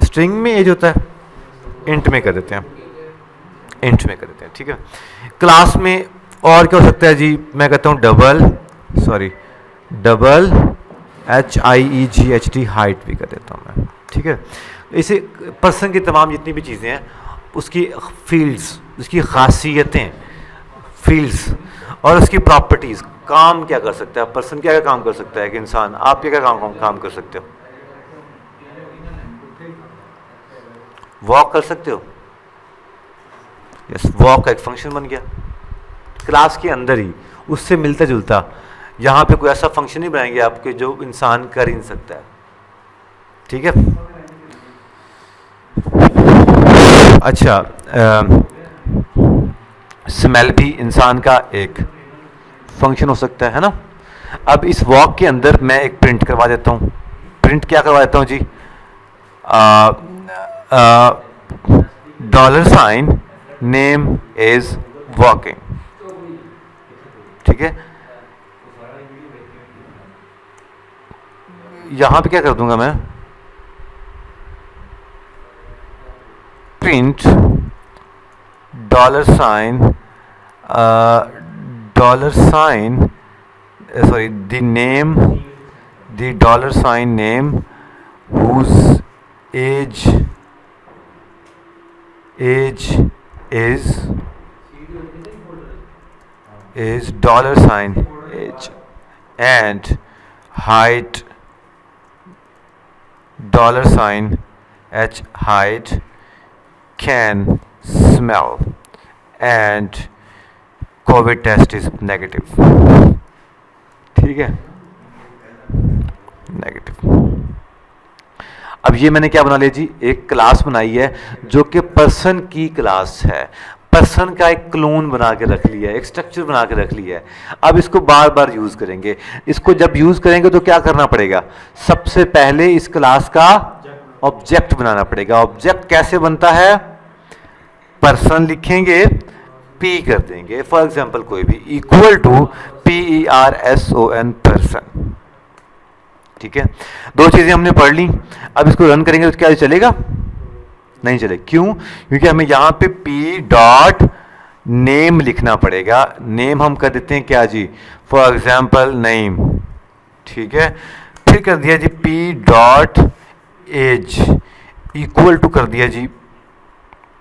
स्ट्रिंग में एज होता है, इंट में कर देते हैं, इंट में कर देते हैं। ठीक है, क्लास में और क्या हो सकता है जी, मैं कहता हूँ डबल HIEGHT हाइट भी कर देता हूँ मैं। ठीक है, इसे पर्सन की तमाम जितनी भी चीज़ें हैं, उसकी फील्ड्स, उसकी खासियतें, फील्ड्स और उसकी प्रॉपर्टीज़, काम क्या कर सकता है पर्सन, क्या क्या काम कर सकता है कि इंसान, आप क्या क्या काम कर सकते हो। वॉक कर सकते हो? यस, वॉक का एक फंक्शन बन गया क्लास के अंदर ही, उससे मिलता जुलता। यहाँ पे कोई ऐसा फंक्शन नहीं बनाएंगे आपके जो इंसान कर ही नहीं सकता है। ठीक है। अच्छा, स्मेल भी इंसान का एक फंक्शन हो सकता है ना। अब इस वॉक के अंदर मैं एक प्रिंट करवा देता हूँ। प्रिंट क्या करवा देता हूँ जी? $, नेम इज वॉकिंग। ठीक है, यहां पे क्या कर दूंगा मैं? Print $, sorry, the name, the $name whose age is $age, and height $h height, can smell, and COVID test is negative। ठीक है, नेगेटिव। अब ये मैंने क्या बना लिया जी? एक क्लास बनाई है जो कि पर्सन की क्लास है। पर्सन का एक क्लोन बना के रख लिया है, एक स्ट्रक्चर बना के रख लिया है। अब इसको बार बार यूज करेंगे। इसको जब यूज करेंगे तो क्या करना पड़ेगा? सबसे पहले इस क्लास का ऑब्जेक्ट बनाना पड़ेगा। ऑब्जेक्ट कैसे बनता है? पर्सन लिखेंगे, पी कर देंगे, फॉर एग्जाम्पल कोई भी, इक्वल टू PERSON, पर्सन। ठीक है, दो चीजें हमने पढ़ ली। अब इसको रन करेंगे तो क्या चलेगा? नहीं चलेगा। क्यों? क्योंकि हमें यहां पे P.name लिखना पड़ेगा। नेम हम कर देते हैं क्या जी? For example name. ठीक है, फिर कर दिया जी P.age इक्वल टू कर दिया जी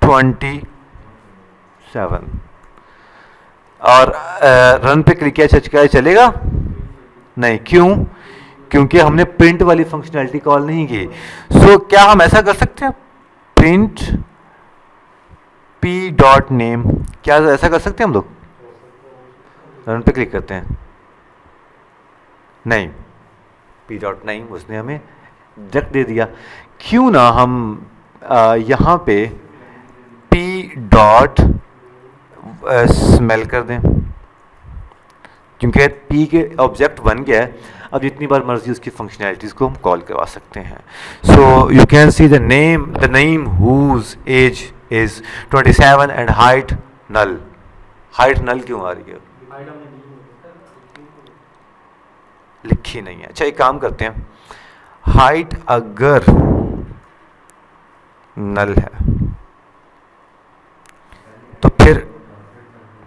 27, और रन पे क्लिक किया, चलेगा? नहीं। क्यों? क्योंकि हमने प्रिंट वाली फंक्शनैलिटी कॉल नहीं की। सो क्या हम ऐसा कर सकते हैं? प्रिंट P.name, क्या ऐसा कर सकते हैं हम लोग? रन पे क्लिक करते हैं, नहीं, P.name उसने हमें जक दे दिया। क्यों ना हम यहाँ पे P.smell कर दें, क्योंकि P के ऑब्जेक्ट बन गया है। अब जितनी बार मर्जी उसकी फंक्शनैलिटीज को हम कॉल करवा सकते हैं। So you can see the name whose age is 27 and height null. Height null क्यों आ रही है? लिखी नहीं है। अच्छा, एक काम करते हैं, हाइट अगर नल है तो फिर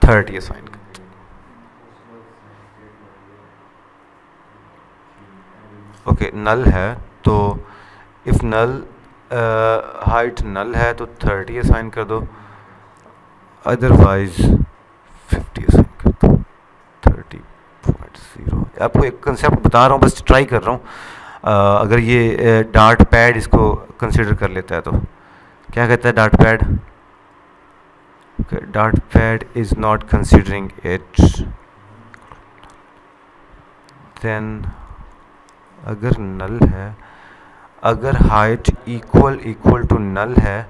30 असाइन करते हैं। ओके, नल है तो इफ नल हाइट नल है तो 30 असाइन कर दो, अदरवाइज 50 असाइन कर दो। 30.0। आपको एक कंसेप्ट बता रहा हूँ, बस ट्राई कर रहा हूँ। अगर ये डार्ट पैड इसको कंसिडर कर लेता है तो क्या कहता है DartPad? DartPad is not considering it, then अगर नल है, अगर हाइट इक्वल टू नल है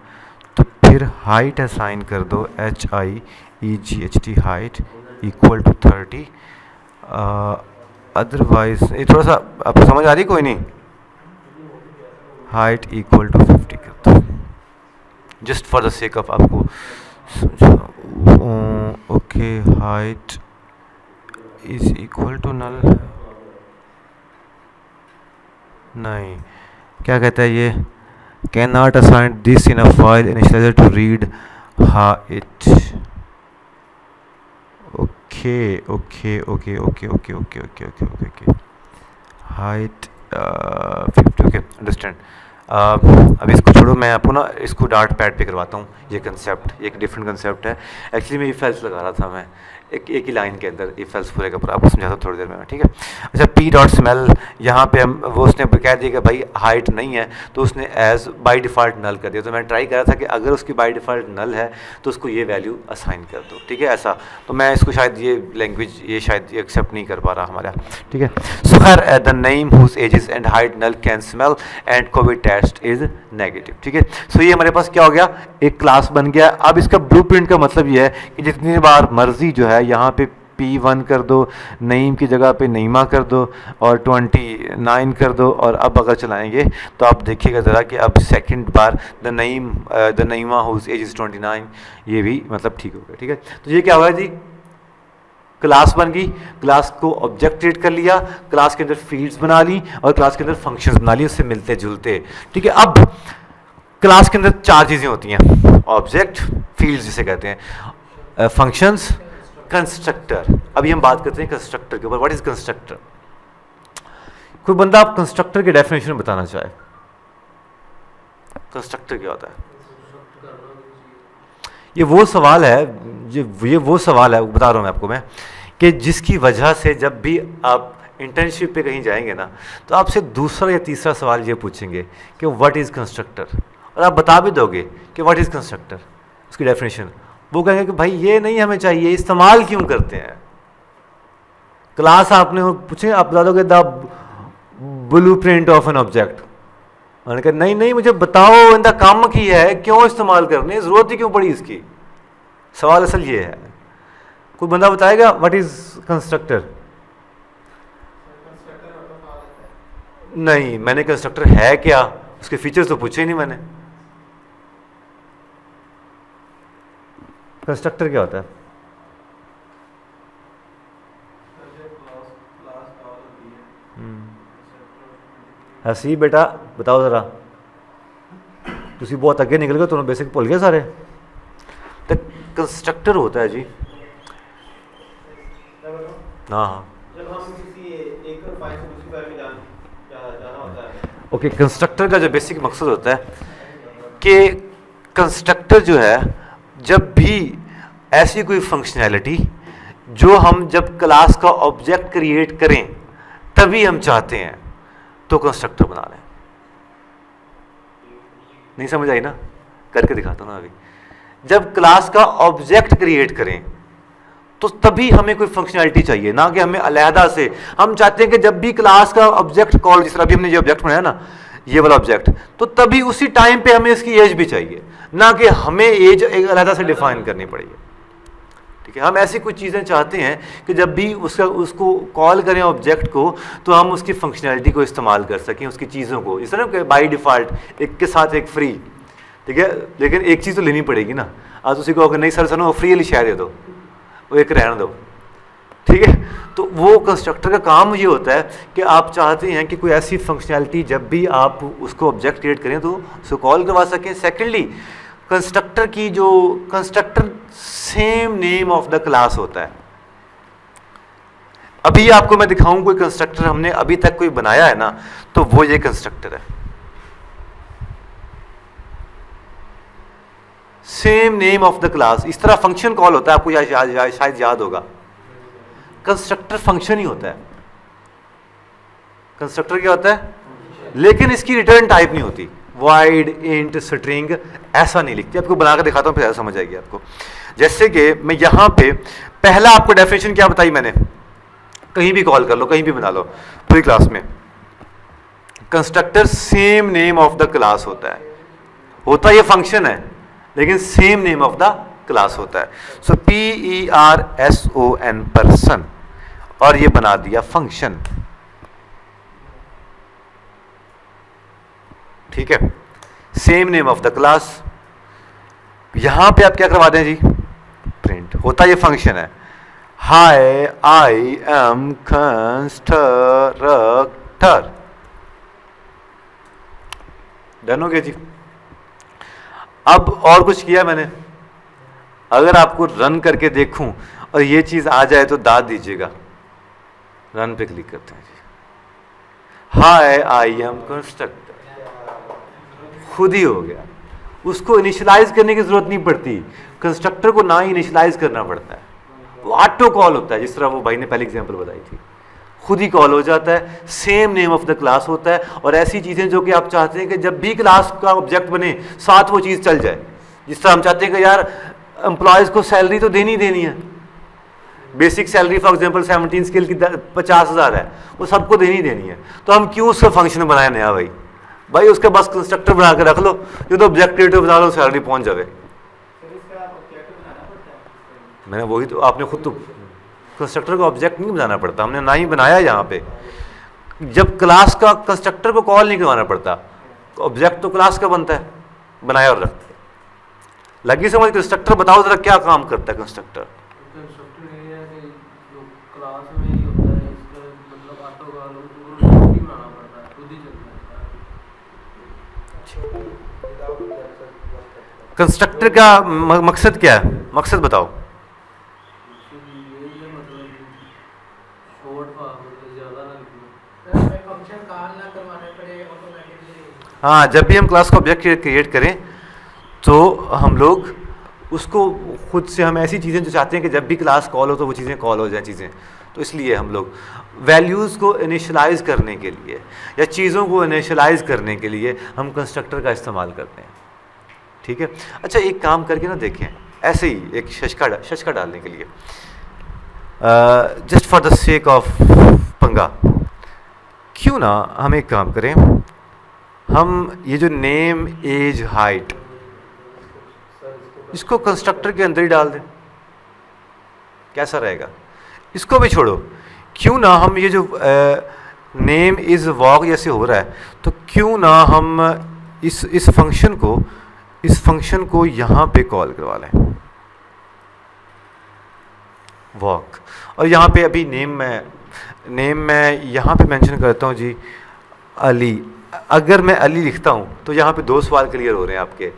तो फिर हाइट असाइन कर दो HIEGHT, height equal to 30। Otherwise ये थोड़ा सा आपको समझ आ रही? कोई नहीं, हाइट इक्वल टू 50 कर दो, just for the sake of आपको समझाओ। Okay, height is equal to null, नहीं, क्या कहता है ये? Can not assign this in a file initializer to read height. Okay, height 50। Okay, understand. अब इसको छोड़ो, मैं आपको ना इसको डार्ट पैड पे करवाता हूँ। ये कंसेप्ट एक डिफरेंट कंसेप्ट है। एक्चुअली मैं इफ एल्स लगा रहा था, मैं एक ही लाइन के अंदर इफ एल्स पूरे का पूरा आपको समझाता हूँ थोड़ी देर में, ठीक है। अच्छा, पी डॉट स्मेल, यहाँ पे हम वो उसने कह दिया कि भाई हाइट नहीं है, तो उसने एज बाय डिफ़ॉल्ट नल कर दिया। तो मैं ट्राई कर रहा था कि अगर उसकी बाय डिफ़ॉल्ट नल है तो उसको ये वैल्यू असाइन कर दो, ठीक है, ऐसा। तो मैं इसको शायद ये लैंग्वेज ये शायद एक्सेप्ट नहीं कर पा रहा हमारा, ठीक है। So her the name whose ages and height null can smell and COVID test is negative, ठीक है। सो ये हमारे पास क्या हो गया, एक क्लास बन गया। अब इसका ब्लूप्रिंट का मतलब ये है कि जितनी बार मर्जी जो है यहाँ पे P1 कर दो, नईम की जगह पे नईमा कर दो और 29 कर दो, और अब अगर चलाएंगे तो आप देखिएगा ज़रा कि अब सेकंड बार the Naima whose age is 29, ये भी मतलब ठीक हो गया, ठीक है। तो ये क्या हुआ जी, क्लास बन गई, क्लास को ऑब्जेक्ट क्रिएट कर लिया, क्लास के अंदर फील्ड्स बना ली और क्लास के अंदर फंक्शंस बना ली उससे मिलते जुलते, ठीक है। अब क्लास के अंदर चार चीज़ें होती हैं, ऑब्जेक्ट, फील्ड्स जिसे कहते हैं, फंक्शंस, कंस्ट्रक्टर। अभी हम बात करते हैं कंस्ट्रक्टर के ऊपर। What is constructor? कोई बंदा आप कंस्ट्रक्टर के डेफिनेशन बताना चाहे, कंस्ट्रक्टर क्या होता है? ये वो सवाल है, ये वो सवाल है, बता रहा हूँ मैं आपको, मैं कि जिसकी वजह से जब भी आप इंटर्नशिप पे कहीं जाएंगे ना, तो आपसे दूसरा या तीसरा सवाल ये पूछेंगे कि व्हाट इज कंस्ट्रक्टर, और आप बता भी दोगे कि व्हाट इज कंस्ट्रक्टर, उसकी डेफिनेशन। वो कहेंगे कि भाई ये नहीं हमें चाहिए, इस्तेमाल क्यों करते हैं? क्लास आपने पूछे, आप बता दोगे the blueprint of an object, मैंने कहा नहीं नहीं मुझे बताओ इनका काम की है, क्यों इस्तेमाल करने, जरूरत ही क्यों पड़ी इसकी। सवाल असल ये है। कोई बंदा बताएगा व्हाट इज कंस्ट्रक्टर? नहीं, मैंने कंस्ट्रक्टर है क्या, उसके फीचर्स तो पूछे ही नहीं मैंने। कंस्ट्रक्टर क्या होता है? हसी बेटा बताओ जरा, तुसी बहुत अगे निकल गए, तुम्हें बेसिक भूल गए सारे। तो कंस्ट्रक्टर होता है जी, हाँ हाँ, जब हम किसी एक फाइल से दूसरी फाइल में जाना होता है। ओके, कंस्ट्रक्टर का जो बेसिक मकसद होता है कि कंस्ट्रक्टर जो है, जब भी ऐसी कोई फंक्शनैलिटी जो हम जब क्लास का ऑब्जेक्ट क्रिएट करें तभी हम चाहते हैं, तो कंस्ट्रक्टर बना लें। नहीं समझ आई ना? करके दिखाता हूं ना। अभी जब क्लास का ऑब्जेक्ट क्रिएट करें तो तभी हमें कोई फंक्शनैलिटी चाहिए, ना कि हमें अलहदा से। हम चाहते हैं कि जब भी क्लास का ऑब्जेक्ट कॉल, जिस तरह अभी हमने जो ऑब्जेक्ट बनाया ना, ये वाला ऑब्जेक्ट, तो तभी उसी टाइम पे हमें इसकी एज भी चाहिए, ना कि हमें एज एक अलहदा से डिफाइन करनी पड़ेगी, ठीक है। हम ऐसी कुछ चीज़ें चाहते हैं कि जब भी उसको कॉल करें ऑब्जेक्ट को, तो हम उसकी फंक्शनैलिटी को इस्तेमाल कर सकें, उसकी चीज़ों को, इस तरह कि बाई डिफ़ॉल्ट एक के साथ एक फ्री, ठीक है। लेकिन एक चीज़ तो लेनी पड़ेगी ना। आज उसी को नहीं सर वो फ्री वाली शायद दे दो, वो एक रहने दो, ठीक है। तो वो कंस्ट्रक्टर का काम ये होता है कि आप चाहते हैं कि कोई ऐसी फंक्शनैलिटी जब भी आप उसको ऑब्जेक्ट क्रिएट करें तो उसको कॉल करवा सकें। सेकेंडली, कंस्ट्रक्टर की जो constructor same name of the class होता है। अभी आपको मैं दिखाऊं कोई कंस्ट्रक्टर हमने अभी तक कोई बनाया है ना, तो वो ये कंस्ट्रक्टर है, same name of the class. इस तरह फंक्शन कॉल होता है, आपको शायद याद होगा। कंस्ट्रक्टर फंक्शन ही होता है। कंस्ट्रक्टर क्या होता है? लेकिन इसकी रिटर्न टाइप नहीं होती, वाइड, इंट, स्ट्रिंग, ऐसा नहीं लिखती। आपको बना कर दिखाता हूं, फिर समझ आएगी आपको। जैसे कि मैं यहां पे पहला आपको डेफिनेशन क्या बताई मैंने, कहीं भी कॉल कर लो, कहीं भी बना लो पूरी क्लास में, constructor same name of the class होता ये फंक्शन है, लेकिन same name of the class होता है। सो PERSON, पर्सन, और ये बना दिया फंक्शन, ठीक है। Same name of the class. यहां पे आप क्या करवा दें जी, प्रिंट, होता ये फंक्शन है, हाय आई एम कंस्ट्रक्टर, डन हो गया जी। अब और कुछ किया मैंने, अगर आपको रन करके देखूं और ये चीज आ जाए तो दाद दीजिएगा। रन पे क्लिक करते हैं जी, हाय आई एम कंस्ट्रक्टर, खुद ही हो गया, उसको इनिशियलाइज करने की जरूरत नहीं पड़ती, कंस्ट्रक्टर को ना ही इनिशियलाइज करना पड़ता है, वो ऑटो कॉल होता है, जिस तरह वो भाई ने पहले एग्जांपल बताई थी, खुद ही कॉल हो जाता है, same name of the class होता है। और ऐसी चीज़ें जो कि आप चाहते हैं कि जब भी क्लास का ऑब्जेक्ट बने साथ वो चीज़ चल जाए, जिस तरह हम चाहते हैं कि यार एम्प्लॉयज़ को सैलरी तो देनी है, basic salary for example 17 scale की 50,000 है, वो सबको देनी है, तो हम क्यों उसका फंक्शन बनाए नया भाई उसके बस कंस्ट्रक्टर बना के रख लो, जो तो ऑब्जेक्टिव बना लो, सैलरी पहुंच जाए। मैंने वही तो, आपने खुद तो कंस्ट्रक्टर को ऑब्जेक्ट नहीं बनाना पड़ता, हमने ना ही बनाया यहाँ पे, जब क्लास का कंस्ट्रक्टर को कॉल नहीं करवाना पड़ता, ऑब्जेक्ट तो क्लास का बनता है, बनाया और रखते लगी समझ। कंस्ट्रक्टर बताओ जरा क्या काम करता है कंस्ट्रक्टर? कंस्ट्रक्टर का मकसद क्या है, मकसद बताओ। हाँ, जब भी हम क्लास का ऑब्जेक्ट क्रिएट करें तो हम लोग उसको खुद से, हम ऐसी चीज़ें जो चाहते हैं कि जब भी क्लास कॉल हो तो वो चीज़ें कॉल हो जाए चीज़ें, तो इसलिए हम लोग वैल्यूज़ को इनिशियलाइज करने के लिए या चीज़ों को इनिशियलाइज करने के लिए हम कंस्ट्रक्टर का इस्तेमाल करते हैं। ठीक है, अच्छा एक काम करके ना देखें, ऐसे ही एक शशका डालने के लिए, just for the sake of पंगा, क्यों ना हम एक काम करें, हम ये जो नेम एज हाइट इसको कंस्ट्रक्टर के अंदर ही डाल दें, कैसा रहेगा? इसको भी छोड़ो, क्यों ना हम ये जो नेम इज़ वॉक जैसे हो रहा है, तो क्यों ना हम इस फंक्शन को यहाँ पे कॉल करवा लें, वॉक, और यहाँ पे अभी नेम मैं यहाँ पे मेंशन करता हूँ जी अली। अगर मैं अली लिखता हूँ तो यहाँ पे 2 सवाल क्लियर हो रहे हैं आपके,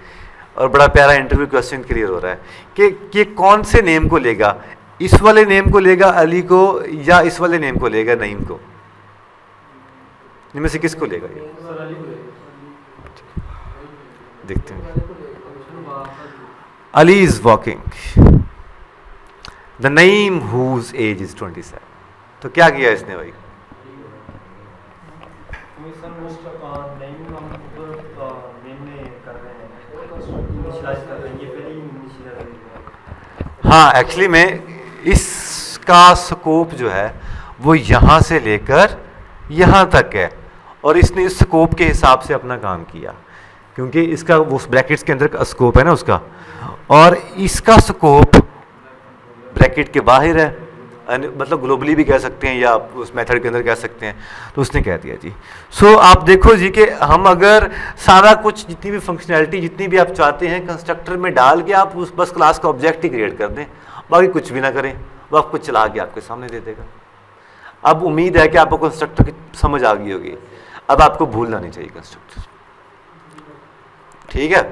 और बड़ा प्यारा इंटरव्यू क्वेश्चन क्लियर हो रहा है कि कौन से नेम को लेगा, इस वाले नेम को लेगा अली को या इस वाले नेम को लेगा नईम को, इनमें से किसको लेगा ये? देखते हैं। Ali is walking the Naeem whose age is 27। तो क्या किया इसने भाई? हाँ, एक्चुअली में इसका स्कोप जो है वो यहाँ से लेकर यहाँ तक है, और इसने इस स्कोप के हिसाब से अपना काम किया, क्योंकि इसका वो ब्रैकेट्स के अंदर का स्कोप है ना उसका, और इसका स्कोप ब्रैकेट के बाहर है, मतलब ग्लोबली भी कह सकते हैं या उस मेथड के अंदर कह सकते हैं, तो उसने कह दिया जी। सो आप देखो जी कि हम अगर सारा कुछ, जितनी भी फंक्शनैलिटी जितनी भी आप चाहते हैं कंस्ट्रक्टर में डाल के आप उस बस क्लास का ऑब्जेक्ट ही क्रिएट कर दें, बाकी कुछ भी ना करें, वो आपको चला के आपके सामने दे देगा। अब उम्मीद है कि आपको कंस्ट्रक्टर की समझ आ गई होगी, अब आपको भूलना नहीं चाहिए कंस्ट्रक्टर। ठीक है,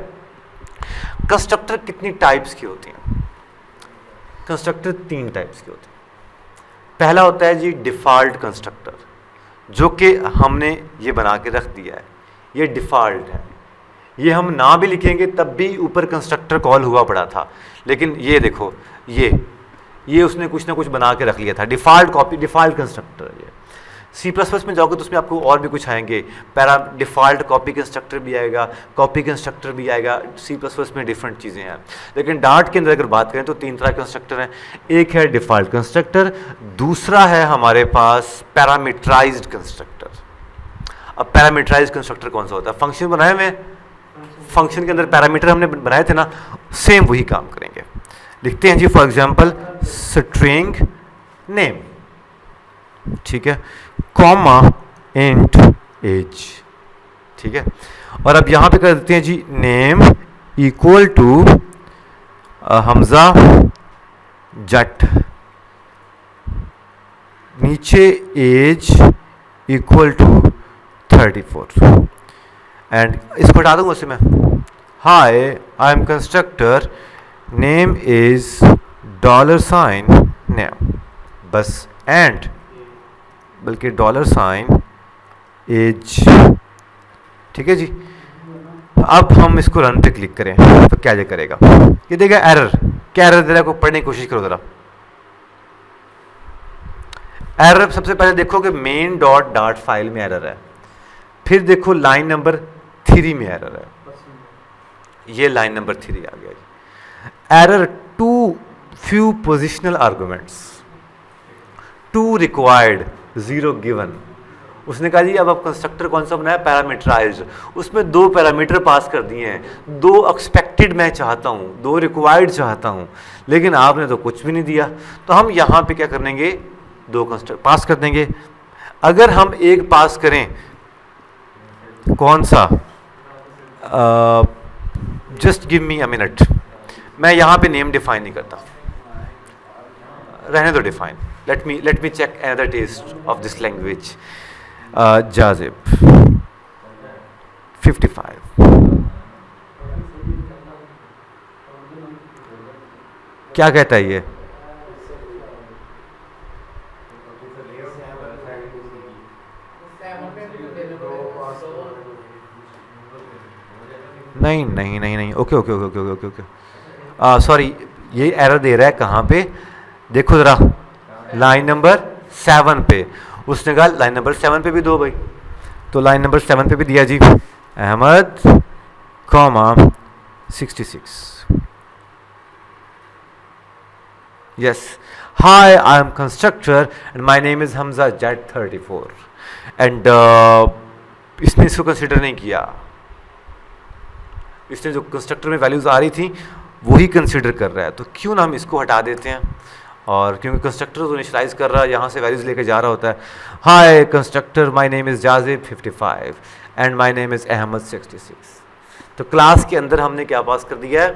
कंस्ट्रक्टर कितनी टाइप्स की होती हैं? कंस्ट्रक्टर 3 टाइप्स के होते हैं। पहला होता है जी डिफ़ॉल्ट कंस्ट्रक्टर, जो कि हमने ये बना के रख दिया है, ये डिफ़ॉल्ट है, ये हम ना भी लिखेंगे तब भी ऊपर कंस्ट्रक्टर कॉल हुआ पड़ा था, लेकिन ये देखो ये उसने कुछ ना कुछ बना के रख लिया था, डिफ़ॉल्ट कंस्ट्रक्टर है ये। C++ में जाओगे तो उसमें आपको और भी कुछ आएंगे, डिफ़ॉल्ट कॉपी कंस्ट्रक्टर भी आएगा, कॉपी कंस्ट्रक्टर भी आएगा, C++ में डिफरेंट चीज़ें हैं। लेकिन डार्ट के अंदर अगर बात करें तो 3 तरह के कंस्ट्रक्टर हैं। एक है डिफ़ॉल्ट कंस्ट्रक्टर, दूसरा है हमारे पास पैरामीटराइज्ड कंस्ट्रक्टर। अब पैरामीटराइज्ड कंस्ट्रक्टर कौन सा होता है? फंक्शन बनाए हुए, फंक्शन के अंदर पैरामीटर हमने बनाए थे ना, सेम वही काम करेंगे। लिखते हैं जी फॉर एग्जाम्पल स्ट्रिंग नेम, ठीक है, कॉमा इंट एज, ठीक है, और अब यहाँ पे कर देते हैं जी नेम इक्वल टू हमजा जट, नीचे एज इक्वल टू 34, एंड इसको हटा दूंगा उससे मैं, hi I am constructor name is $, name, बस एंड, बल्कि $, एज, ठीक है जी, अब हम इसको रन पे क्लिक करें तो क्या ये करेगा, ये देगा एरर। क्या एरर दे रहा है, को पढ़ने की कोशिश करो जरा। एरर सबसे पहले देखो कि मेन डॉट डाट फाइल में एरर है, फिर देखो लाइन नंबर 3 में एरर है, ये लाइन नंबर 3 आ गया जी। Error too few positional arguments, 2 required 0 given. उसने कहा जी अब आप कंस्ट्रक्टर कौन सा बनाया, पैरामीटराइज्ड, उसमें 2 पैरामीटर पास कर दिए हैं, 2 एक्सपेक्टेड मैं चाहता हूँ, 2 रिक्वायर्ड चाहता हूँ, लेकिन आपने तो कुछ भी नहीं दिया। तो हम यहाँ पे क्या करेंगे, 2 कंस्ट्रक्टर पास कर देंगे। अगर हम एक पास करें, कौन सा, just give me a minute, मैं यहाँ पे नेम डिफाइन नहीं करता, रहने दो define. Let me check another test of this language. Jazib 55, क्या कहता है ये, नहीं नहीं नहीं नहीं, okay okay okay okay okay okay, sorry, ये एरर दे रहा है कहाँ पे, देखो जरा, लाइन नंबर 7 पे। उसने कहा लाइन नंबर 7 पे भी दो भाई, तो लाइन नंबर 7 पे भी दिया जी, Ahmad comma 66, yes, hi I am constructor and my name is Hamza Z34 and इसने इसको कंसिडर नहीं किया, इसने जो कंस्ट्रक्टर में वैल्यूज आ रही थी वही कंसिडर कर रहा है, तो क्यों ना हम इसको हटा देते हैं। और क्योंकि कंस्ट्रक्टर तो इनिशियलाइज कर रहा है, यहाँ से वैल्यूज लेके जा रहा होता है, hi constructor my name is Jazib 55 and my name is Ahmad 66। तो क्लास के अंदर हमने क्या पास कर दिया है,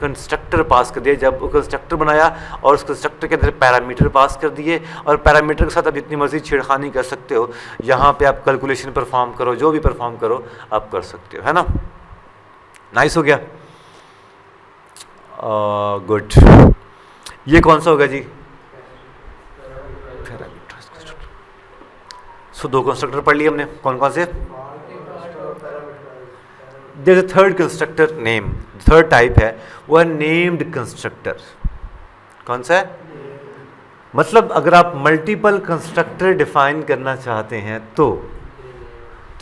कंस्ट्रक्टर पास कर दिया। जब कंस्ट्रक्टर बनाया और उस कंस्ट्रक्टर के अंदर पैरामीटर पास कर दिए, और पैरामीटर के साथ आप जितनी मर्जी छेड़खानी कर सकते हो, यहाँ पे आप कैलकुलेशन परफॉर्म करो, जो भी परफॉर्म करो आप कर सकते हो, है ना। नाइस हो गया, गुड। ये कौन सा होगा जी, सो 2 कंस्ट्रक्टर पढ़ लिए हमने, कौन कौन से। There is a third constructor name, third type है वो है नेम्ड कंस्ट्रक्टर। कौन सा है, मतलब अगर आप मल्टीपल कंस्ट्रक्टर डिफाइन करना चाहते हैं तो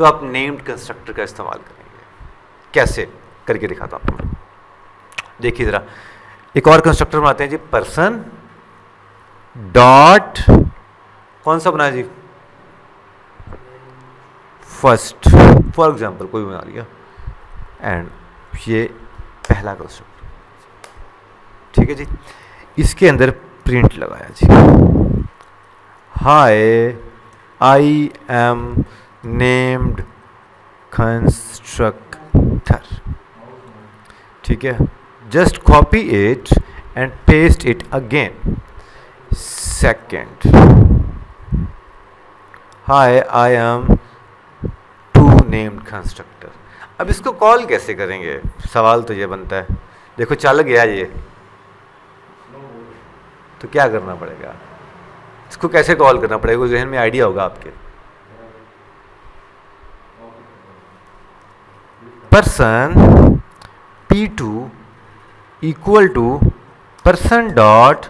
आप नेम्ड कंस्ट्रक्टर का इस्तेमाल करेंगे। कैसे करके दिखाता हूँ आपको, देखिए जरा। एक और कंस्ट्रक्टर बनाते हैं जी, पर्सन डॉट, कौन सा बनाया जी, फर्स्ट, फॉर एग्जाम्पल कोई बना लिया, एंड ये पहला कंस्ट्रक्टर, ठीक है जी। इसके अंदर प्रिंट लगाया जी, हाय आई एम नेम्ड कंस्ट्रक्टर, ठीक है। Just copy it and paste it again. Second, hi, I am two named constructor. अब इसको कॉल कैसे करेंगे, सवाल तो ये बनता है। देखो चल गया ये, तो क्या करना पड़ेगा, इसको कैसे कॉल करना पड़ेगा, जहन में आइडिया होगा आपके। Person P2 equal to person dot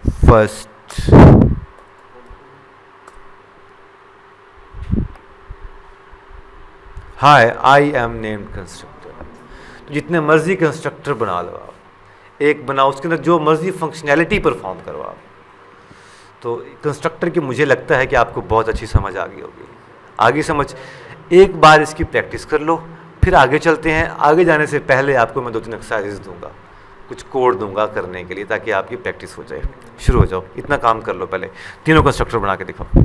first, hi I am named constructor. तो जितने मर्जी कंस्ट्रक्टर बना लो आप, एक बनाओ, उसके अंदर जो मर्जी फंक्शनैलिटी परफॉर्म करो आप। तो कंस्ट्रक्टर की मुझे लगता है कि आपको बहुत अच्छी समझ आ गई होगी। आगे समझ, एक बार इसकी प्रैक्टिस कर लो, फिर आगे चलते हैं। आगे जाने से पहले आपको मैं 2-3 एक्सरसाइजेस दूंगा, कुछ कोड दूंगा करने के लिए, ताकि आपकी प्रैक्टिस हो जाए। शुरू हो जाओ, इतना काम कर लो, पहले तीनों कंस्ट्रक्टर बना के दिखाओ।